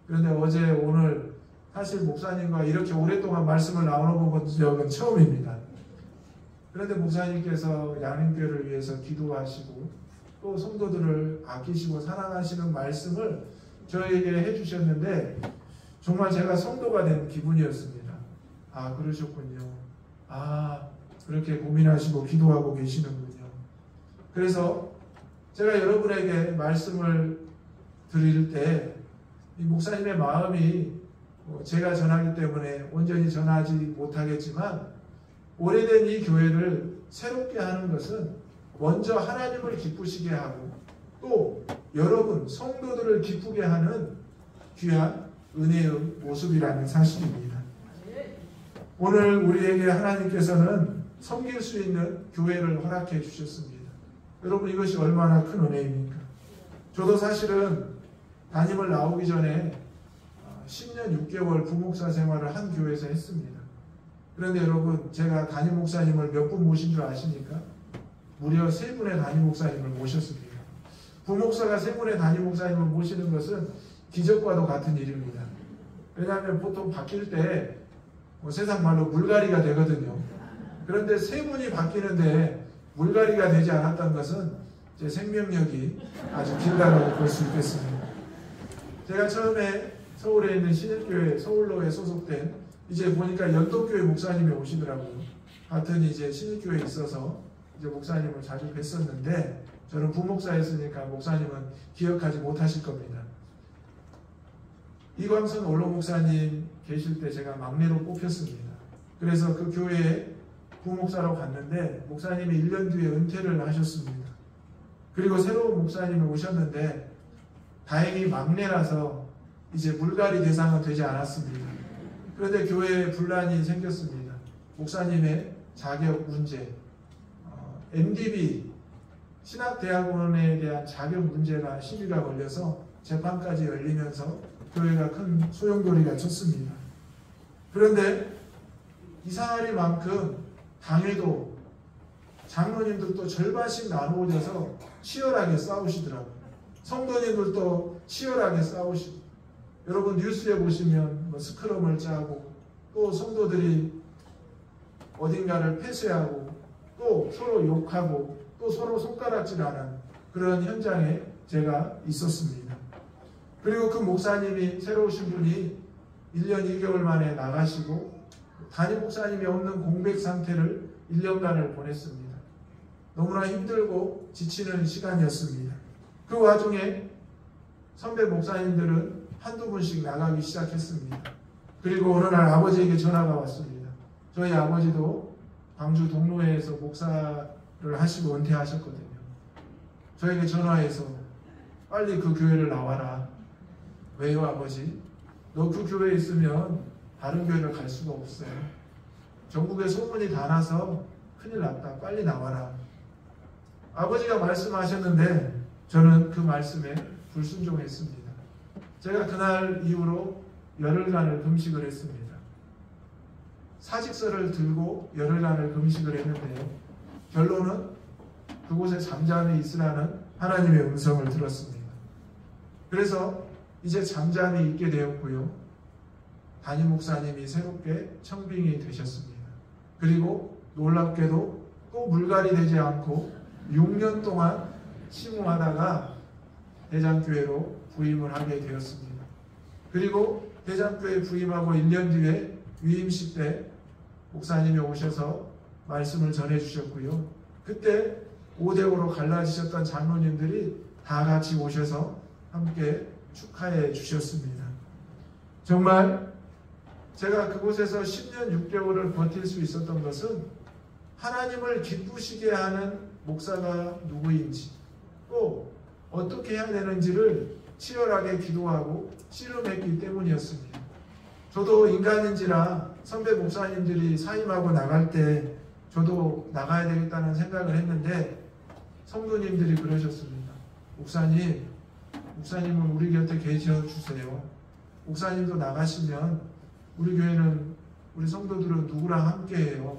그런데 어제 오늘 사실 목사님과 이렇게 오랫동안 말씀을 나눠본 적은 처음입니다. 그런데 목사님께서 양림교회를 위해서 기도하시고 또 성도들을 아끼시고 사랑하시는 말씀을 저에게 해주셨는데 정말 제가 성도가 된 기분이었습니다. 그러셨군요. 그렇게 고민하시고 기도하고 계시는군요. 그래서 제가 여러분에게 말씀을 드릴 때 이 목사님의 마음이 제가 전하기 때문에 온전히 전하지 못하겠지만 오래된 이 교회를 새롭게 하는 것은 먼저 하나님을 기쁘시게 하고 또 여러분 성도들을 기쁘게 하는 귀한 은혜의 모습이라는 사실입니다. 오늘 우리에게 하나님께서는 섬길 수 있는 교회를 허락해 주셨습니다. 여러분 이것이 얼마나 큰 은혜입니까? 저도 사실은 담임을 나오기 전에 10년 6개월 부목사 생활을 한 교회에서 했습니다. 그런데 여러분 제가 담임 목사님을 몇 분 모신 줄 아십니까? 무려 3분의 담임 목사님을 모셨습니다. 부목사가 3분의 담임 목사님을 모시는 것은 기적과도 같은 일입니다. 왜냐하면 보통 바뀔 때 세상 말로 물갈이가 되거든요. 그런데 3분이 바뀌는데 물갈이가 되지 않았던 것은 제 생명력이 아주 길다고 볼 수 있겠습니다. 제가 처음에 서울에 있는 신일교회 서울로에 소속된 이제 보니까 연동교회 목사님이 오시더라고요. 같은 이제 신일교회에 있어서 이제 목사님을 자주 뵀었는데 저는 부목사였으니까 목사님은 기억하지 못하실 겁니다. 이광선 원로 목사님 계실 때 제가 막내로 뽑혔습니다. 그래서 그 교회에 부목사로 갔는데 목사님이 1년 뒤에 은퇴를 하셨습니다. 그리고 새로운 목사님이 오셨는데 다행히 막내라서 이제 물갈이 대상은 되지 않았습니다. 그런데 교회에 분란이 생겼습니다. 목사님의 자격 문제, MDB 신학대학원에 대한 자격 문제가 시비가 걸려서 재판까지 열리면서 교회가 큰 소용돌이가 쳤습니다. 그런데 이상하리만큼 당회도 장로님들도 절반씩 나누어져서 치열하게 싸우시더라고요. 성도님들도 치열하게 싸우시고 여러분 뉴스에 보시면 스크럼을 짜고 또 성도들이 어딘가를 폐쇄하고 또 서로 욕하고 또 서로 손가락질하는 그런 현장에 제가 있었습니다. 그리고 그 목사님이 새로 오신 분이 1년 2개월 만에 나가시고 담임 목사님이 없는 공백 상태를 1년간을 보냈습니다. 너무나 힘들고 지치는 시간이었습니다. 그 와중에 선배 목사님들은 한두 분씩 나가기 시작했습니다. 그리고 어느 날 아버지에게 전화가 왔습니다. 저희 아버지도 광주 동로회에서 목사를 하시고 은퇴하셨거든요. 저에게 전화해서 빨리 그 교회를 나와라. 왜요 아버지? 너 그 교회에 있으면 다른 교회를 갈 수가 없어요. 전국에 소문이 다 나서 큰일 났다. 빨리 나와라. 아버지가 말씀하셨는데 저는 그 말씀에 불순종했습니다. 제가 그날 이후로 열흘간을 금식을 했습니다. 사직서를 들고 열흘간을 금식을 했는데요. 결론은 그곳에 잠잠히 있으라는 하나님의 음성을 들었습니다. 그래서 이제 잠잠히 있게 되었고요. 담임 목사님이 새롭게 청빙이 되셨습니다. 그리고 놀랍게도 또 물갈이 되지 않고 6년 동안 심호하다가 대장교회로 부임을 하게 되었습니다. 그리고 대장교회 부임하고 1년 뒤에 위임식 때 목사님이 오셔서 말씀을 전해주셨고요. 그때 5대5로 갈라지셨던 장로님들이 다 같이 오셔서 함께 축하해 주셨습니다. 정말 제가 그곳에서 10년 6개월을 버틸 수 있었던 것은 하나님을 기쁘시게 하는 목사가 누구인지 또 어떻게 해야 되는지를 치열하게 기도하고 씨름했기 때문이었습니다. 저도 인간인지라 선배 목사님들이 사임하고 나갈 때 저도 나가야 되겠다는 생각을 했는데 성도님들이 그러셨습니다. 목사님은 우리 곁에 계셔주세요. 목사님도 나가시면 우리 교회는 우리 성도들은 누구랑 함께해요.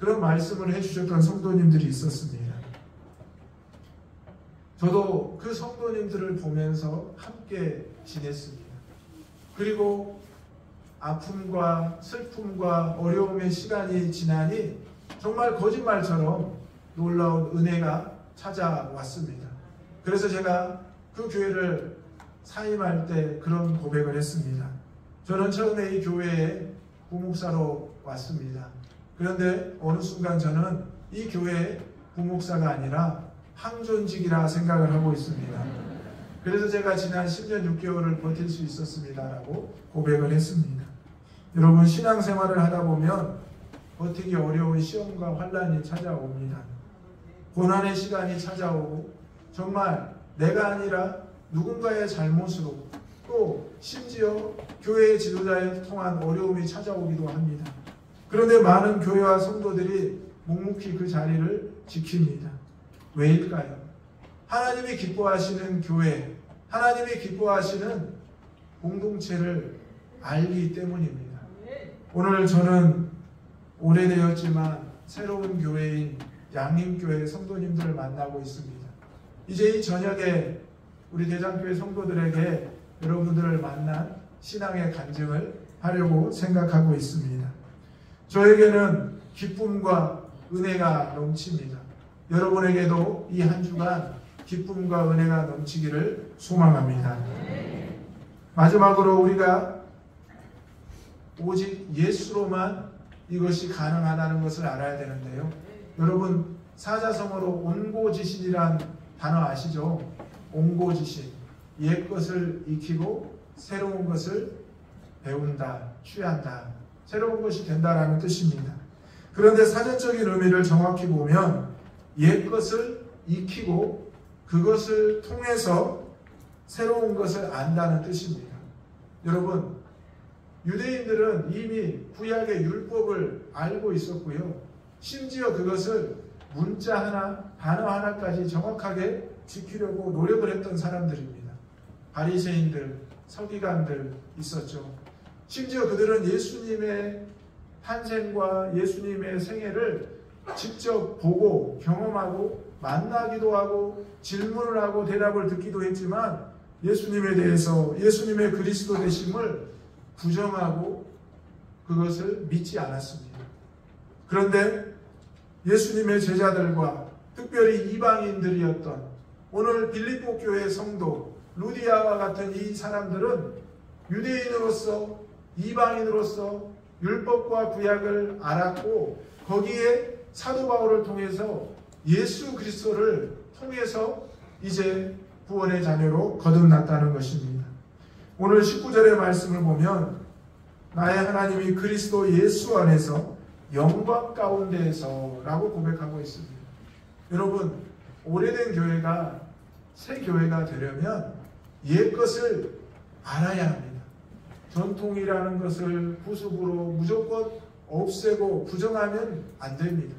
그런 말씀을 해주셨던 성도님들이 있었습니다. 저도 그 성도님들을 보면서 함께 지냈습니다. 그리고 아픔과 슬픔과 어려움의 시간이 지나니 정말 거짓말처럼 놀라운 은혜가 찾아왔습니다. 그래서 제가 그 교회를 사임할 때 그런 고백을 했습니다. 저는 처음에 이 교회에 부목사로 왔습니다. 그런데 어느 순간 저는 이 교회의 부목사가 아니라 항존직이라 생각을 하고 있습니다. 그래서 제가 지난 10년 6개월을 버틸 수 있었습니다 라고 고백을 했습니다. 여러분, 신앙생활을 하다 보면 버티기 어려운 시험과 환난이 찾아옵니다. 고난의 시간이 찾아오고 정말 내가 아니라 누군가의 잘못으로 또 심지어 교회의 지도자에 통한 어려움이 찾아오기도 합니다. 그런데 많은 교회와 성도들이 묵묵히 그 자리를 지킵니다. 왜일까요? 하나님이 기뻐하시는 교회, 하나님이 기뻐하시는 공동체를 알기 때문입니다. 오늘 저는 오래되었지만 새로운 교회인 양림교회 성도님들을 만나고 있습니다. 이제 이 저녁에 우리 대장교회 성도들에게 여러분들을 만난 신앙의 간증을 하려고 생각하고 있습니다. 저에게는 기쁨과 은혜가 넘칩니다. 여러분에게도 이 한 주간 기쁨과 은혜가 넘치기를 소망합니다. 마지막으로 우리가 오직 예수로만 이것이 가능하다는 것을 알아야 되는데요. 여러분, 사자성어로 온고지신이란 단어 아시죠? 온고지신, 옛 것을 익히고 새로운 것을 배운다, 취한다, 새로운 것이 된다라는 뜻입니다. 그런데 사전적인 의미를 정확히 보면 옛 것을 익히고 그것을 통해서 새로운 것을 안다는 뜻입니다. 여러분, 유대인들은 이미 구약의 율법을 알고 있었고요. 심지어 그것을 문자 하나, 단어 하나까지 정확하게 지키려고 노력을 했던 사람들입니다. 바리새인들, 서기관들 있었죠. 심지어 그들은 예수님의 탄생과 예수님의 생애를 직접 보고 경험하고 만나기도 하고 질문을 하고 대답을 듣기도 했지만 예수님에 대해서 예수님의 그리스도 되심을 부정하고 그것을 믿지 않았습니다. 그런데 예수님의 제자들과 특별히 이방인들이었던 오늘 빌립보 교회 성도 루디아와 같은 이 사람들은 유대인으로서 이방인으로서 율법과 구약을 알았고 거기에 사도 바울을 통해서 예수 그리스도를 통해서 이제 구원의 자녀로 거듭났다는 것입니다. 오늘 19절의 말씀을 보면 나의 하나님이 그리스도 예수 안에서 영광 가운데에서 라고 고백하고 있습니다. 여러분, 오래된 교회가 새 교회가 되려면 옛 것을 알아야 합니다. 전통이라는 것을 부수으로 무조건 없애고 부정하면 안 됩니다.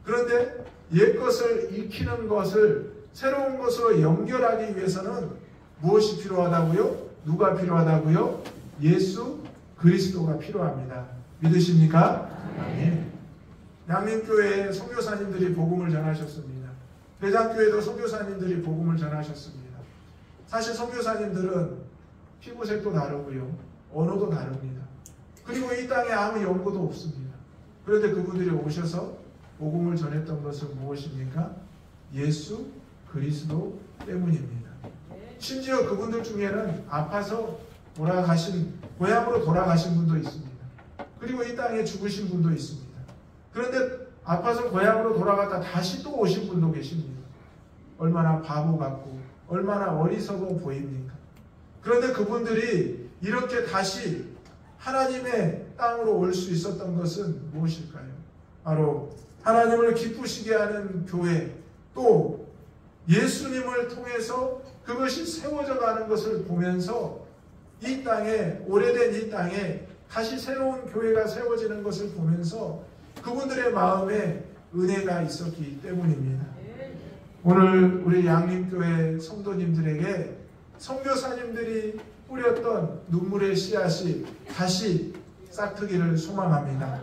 그런데 옛 것을 익히는 것을 새로운 것으로 연결하기 위해서는 무엇이 필요하다고요? 누가 필요하다고요? 예수 그리스도가 필요합니다. 믿으십니까? 아멘. 양림교회의 선교사님들이 복음을 전하셨습니다. 대장교회도 선교사님들이 복음을 전하셨습니다. 사실 선교사님들은 피부색도 다르고요. 언어도 다릅니다. 그리고 이 땅에 아무 연고도 없습니다. 그런데 그분들이 오셔서 복음을 전했던 것은 무엇입니까? 예수 그리스도 때문입니다. 심지어 그분들 중에는 아파서 고향으로 돌아가신 분도 있습니다. 그리고 이 땅에 죽으신 분도 있습니다. 그런데 아파서 고향으로 돌아갔다 다시 또 오신 분도 계십니다. 얼마나 바보 같고 얼마나 어리석어 보입니까? 그런데 그분들이 이렇게 다시 하나님의 땅으로 올 수 있었던 것은 무엇일까요? 바로 하나님을 기쁘시게 하는 교회, 또 예수님을 통해서 그것이 세워져 가는 것을 보면서 이 땅에, 오래된 이 땅에 다시 새로운 교회가 세워지는 것을 보면서 그분들의 마음에 은혜가 있었기 때문입니다. 오늘 우리 양림교회 성도님들에게 선교사님들이 뿌렸던 눈물의 씨앗이 다시 싹트기를 소망합니다.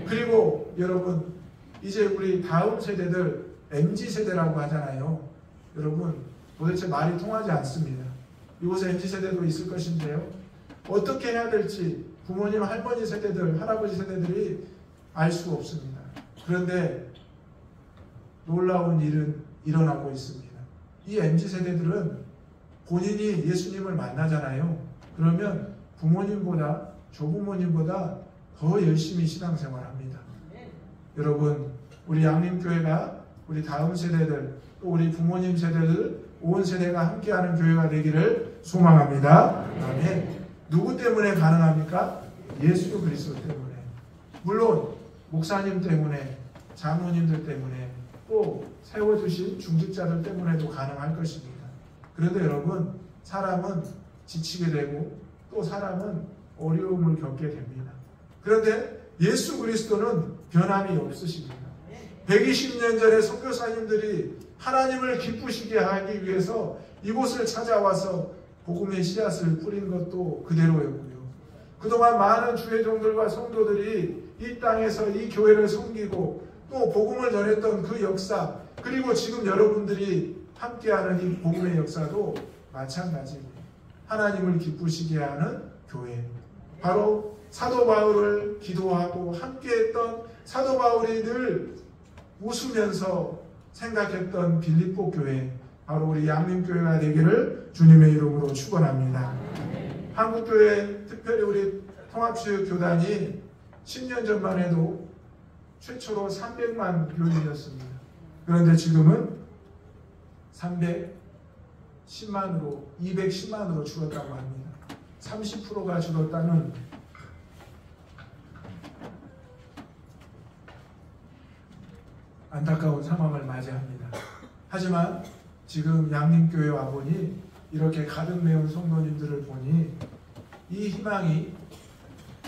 그리고 여러분, 이제 우리 다음 세대들 MZ세대라고 하잖아요. 여러분, 도대체 말이 통하지 않습니다. 이곳에 MZ세대도 있을 것인데요. 어떻게 해야 될지 부모님, 할머니 세대들, 할아버지 세대들이 알 수 없습니다. 그런데 놀라운 일은 일어나고 있습니다. 이 MZ세대들은 본인이 예수님을 만나잖아요. 그러면 부모님보다, 조부모님보다 더 열심히 신앙생활합니다. 여러분, 우리 양림교회가 우리 다음 세대들, 또 우리 부모님 세대들, 온 세대가 함께하는 교회가 되기를 소망합니다. 아멘. 누구 때문에 가능합니까? 예수 그리스도 때문에. 물론 목사님 때문에, 장로님들 때문에, 또 세워주신 중직자들 때문에도 가능할 것입니다. 그런데 여러분, 사람은 지치게 되고 또 사람은 어려움을 겪게 됩니다. 그런데 예수 그리스도는 변함이 없으십니다. 120년 전에 선교사님들이 하나님을 기쁘시게 하기 위해서 이곳을 찾아와서 복음의 씨앗을 뿌린 것도 그대로였고요. 그동안 많은 주의 종들과 성도들이 이 땅에서 이 교회를 섬기고 또 복음을 전했던 그 역사, 그리고 지금 여러분들이 함께하는 이 복음의 역사도 마찬가지입니다. 하나님을 기쁘시게 하는 교회, 바로 사도 바울을 기도하고 함께했던 사도 바울이 늘 웃으면서 생각했던 빌립보 교회, 바로 우리 양림교회가 되기를 주님의 이름으로 축원합니다. 한국교회, 특별히 우리 통합체육교단이 10년 전만 해도 최초로 300만 교인이었습니다. 그런데 지금은 310만으로, 210만으로 줄었다고 합니다. 30%가 줄었다는 안타까운 상황을 맞이합니다. 하지만 지금 양림교회 와보니, 이렇게 가득 메운 성도님들을 보니 이 희망이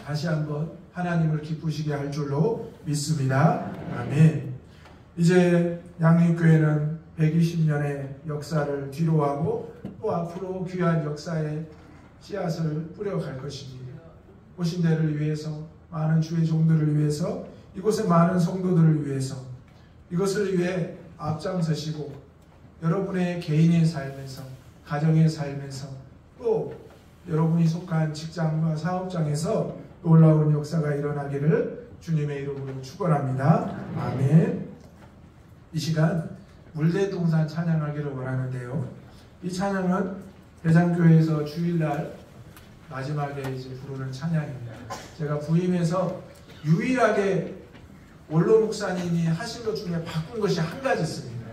다시 한번 하나님을 기쁘시게 할 줄로 믿습니다. 아멘. 이제 양림교회는 120년의 역사를 뒤로하고 또 앞으로 귀한 역사의 씨앗을 뿌려갈 것입니다. 오신 데를 위해서, 많은 주의 종들을 위해서, 이곳의 많은 성도들을 위해서, 이것을 위해 앞장서시고 여러분의 개인의 삶에서, 가정의 삶에서, 또 여러분이 속한 직장과 사업장에서 놀라운 역사가 일어나기를 주님의 이름으로 축원합니다. 아멘. 이 시간 물대동산 찬양하기를 원하는데요. 이 찬양은 대장교회에서 주일날 마지막에 이제 부르는 찬양입니다. 제가 부임해서 유일하게 원로 목사님이 하신 것 중에 바꾼 것이 한 가지 있습니다.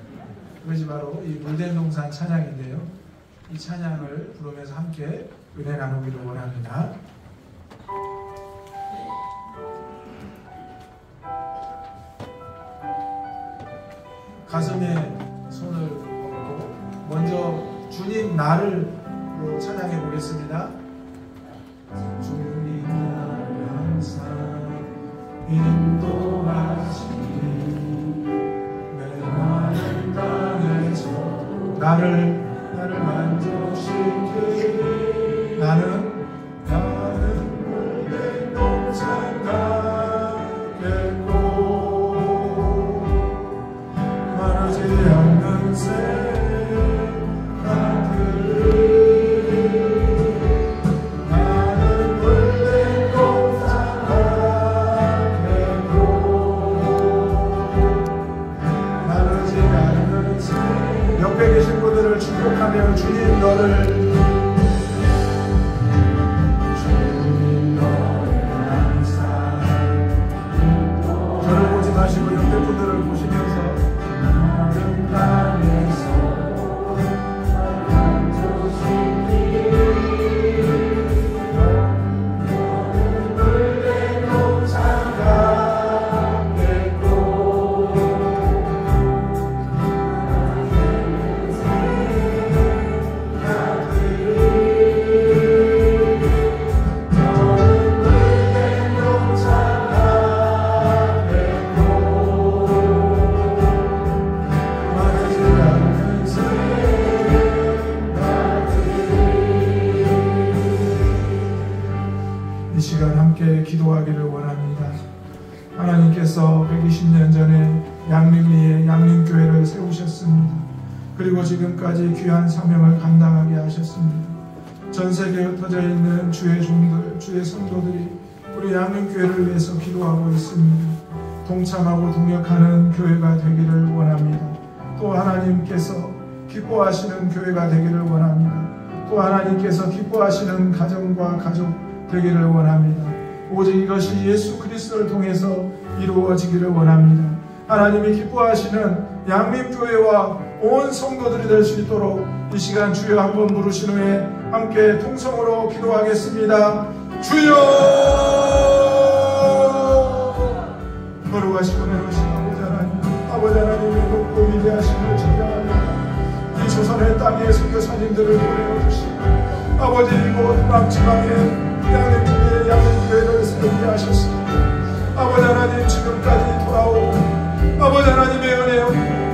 그것이 바로 이 물대동산 찬양인데요. 이 찬양을 부르면서 함께 은혜 나누기를 원합니다. 가슴에 손을 얹고 먼저 주님 나를 찬양해 보겠습니다. 주님 나를 항상 인도하시니 메마른 땅에서 나를 만족시키니 나는 물대동산 가겠고 마르지 않는 새가 나는 옆에 계신 분들을 축복하며 주님 너를 저를 보지 마시고 옆에 분들을 보시면서 기도하기를 원합니다. 하나님께서 120년 전에 양림리에 양림교회를 세우셨습니다. 그리고 지금까지 귀한 사명을 감당하게 하셨습니다. 전 세계에 흩어져 있는 주의 종들, 주의 성도들이 우리 양림교회를 위해서 기도하고 있습니다. 동참하고 동역하는 교회가 되기를 원합니다. 또 하나님께서 기뻐하시는 교회가 되기를 원합니다. 또 하나님께서 기뻐하시는 가정과 가족 되기를 원합니다. 오직 이것이 예수 그리스도를 통해서 이루어지기를 원합니다. 하나님이 기뻐하시는 양림교회와 온 성도들이 될 수 있도록 이 시간 주여 한번 부르신 후에 함께 통성으로 기도하겠습니다. 주여! 거룩하시고 내놓으신 아버지 하나님의 높고 위대하심을 찬양합니다. 이 조선의 땅에 선교사님들을 보내어주시고 아버지 이곳 남지방에 양림교회를 세우게 하셨습니다. 아버지 하나님 지금까지 돌아오고 아버지 하나님의 은혜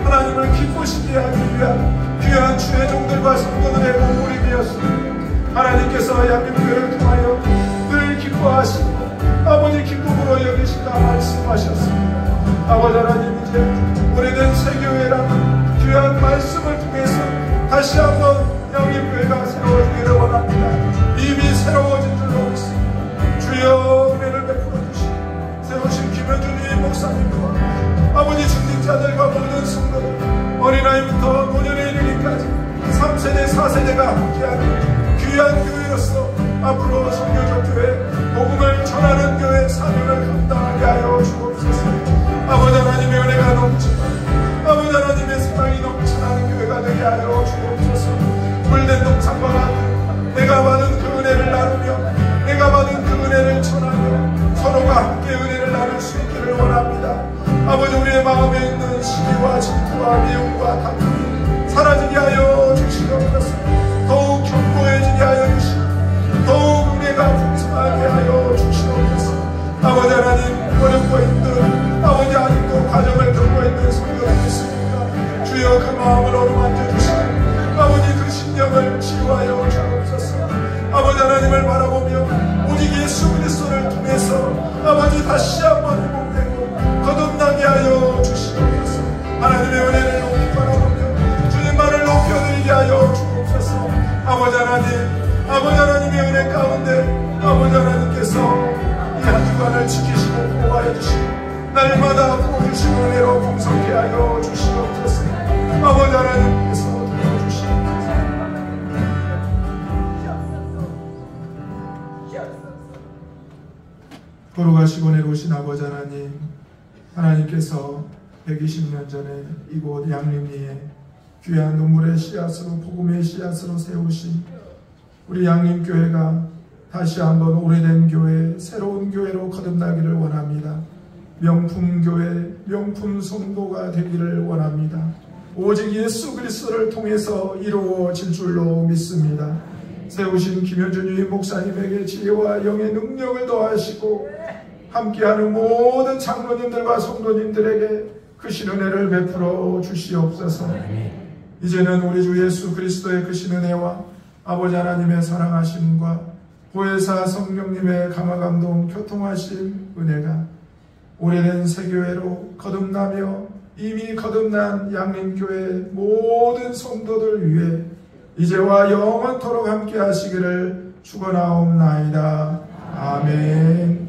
하나님을 기쁘시게 하기 위한 귀한 주의 종들과 성도들의 몸물이 되었습니다. 하나님께서 양림교회를 통하여 늘 기뻐하시고 아버지 기쁨으로 여기시다 말씀하셨습니다. 아버지 하나님 이제 오래된 새교회라는 귀한 말씀을 통해서 다시 한번 양림교회가 새로워지기를 원합니다. 이미 새로워진 줄로 믿습니다. 주여 은혜를 베풀어 주시고 세우신 김현준 목사님과 아버지 중직자들과 모든 성도들 어린아이부터 노년에 이르기까지 3세대 4세대가 함께하는 귀한 교회로서 앞으로 선교적 교회 복음을 전하는 교회 사명을 감당하게 하여 주옵소서. 아버지 하나님의 은혜가 넘치고 아버지 하나님의 사랑이 넘쳐나는 교회가 되게 하여 주옵소서. 물된 동산과 같은 내가 받은 그 은혜를 나누며 내가 받은 그 은혜를 전하며 서로가 함께 은혜를 나눌 수 있기를 원합니다. 아버지 우리의 마음에 있는 시기와 질투와 미움과 다툼이 사라지게 하여 주시옵소서. 더욱 견고해지게 하여 주시고 더욱 은혜가 풍성하게 하여 주시옵소서. 아버지 하나님 어렵고 힘든 아버지 아직도 과정을 겪고 있는 성도들이 있습니다. 주여 그 마음을 어루만져 주시고 아버지 그 신령을 치유하여 주옵소서. 아버지 하나님을 바라보며 오직 예수 그리스도를 통해서 아버지 다시 한번 회복되고 거듭나게 하여 주시옵소서. 하나님의 은혜를 높이 바라보며 주님만을 높여드리게 하여 주옵소서. 아버지 하나님의 은혜 가운데 아버지 하나님께서 이 한 주간을 지키시고 보호하여 주시고 날마다 부어주신 은혜로 풍성케 하여 주시옵소서. 아버지 하나님께서 도와주시옵소서. 거룩하시고 내려오신 아버지 하나님, 하나님께서 120년 전에 이곳 양림리에 귀한 눈물의 씨앗으로 복음의 씨앗으로 세우신 우리 양림교회가 다시 한번 오래된 교회, 새로운 교회로 거듭나기를 원합니다. 명품교회, 명품 성도가 되기를 원합니다. 오직 예수 그리스도를 통해서 이루어질 줄로 믿습니다. 세우신 김현준 유임 목사님에게 지혜와 영의 능력을 더하시고 함께하는 모든 장로님들과 성도님들에게 크신 은혜를 베풀어 주시옵소서. 이제는 우리 주 예수 그리스도의 크신 은혜와 아버지 하나님의 사랑하심과 보혜사 성령님의 감화감동 교통하심 은혜가 오래된 새교회로 거듭나며 이미 거듭난 양림교회 모든 성도들 위해 이제와 영원토록 함께 하시기를 축원하옵나이다. 아멘.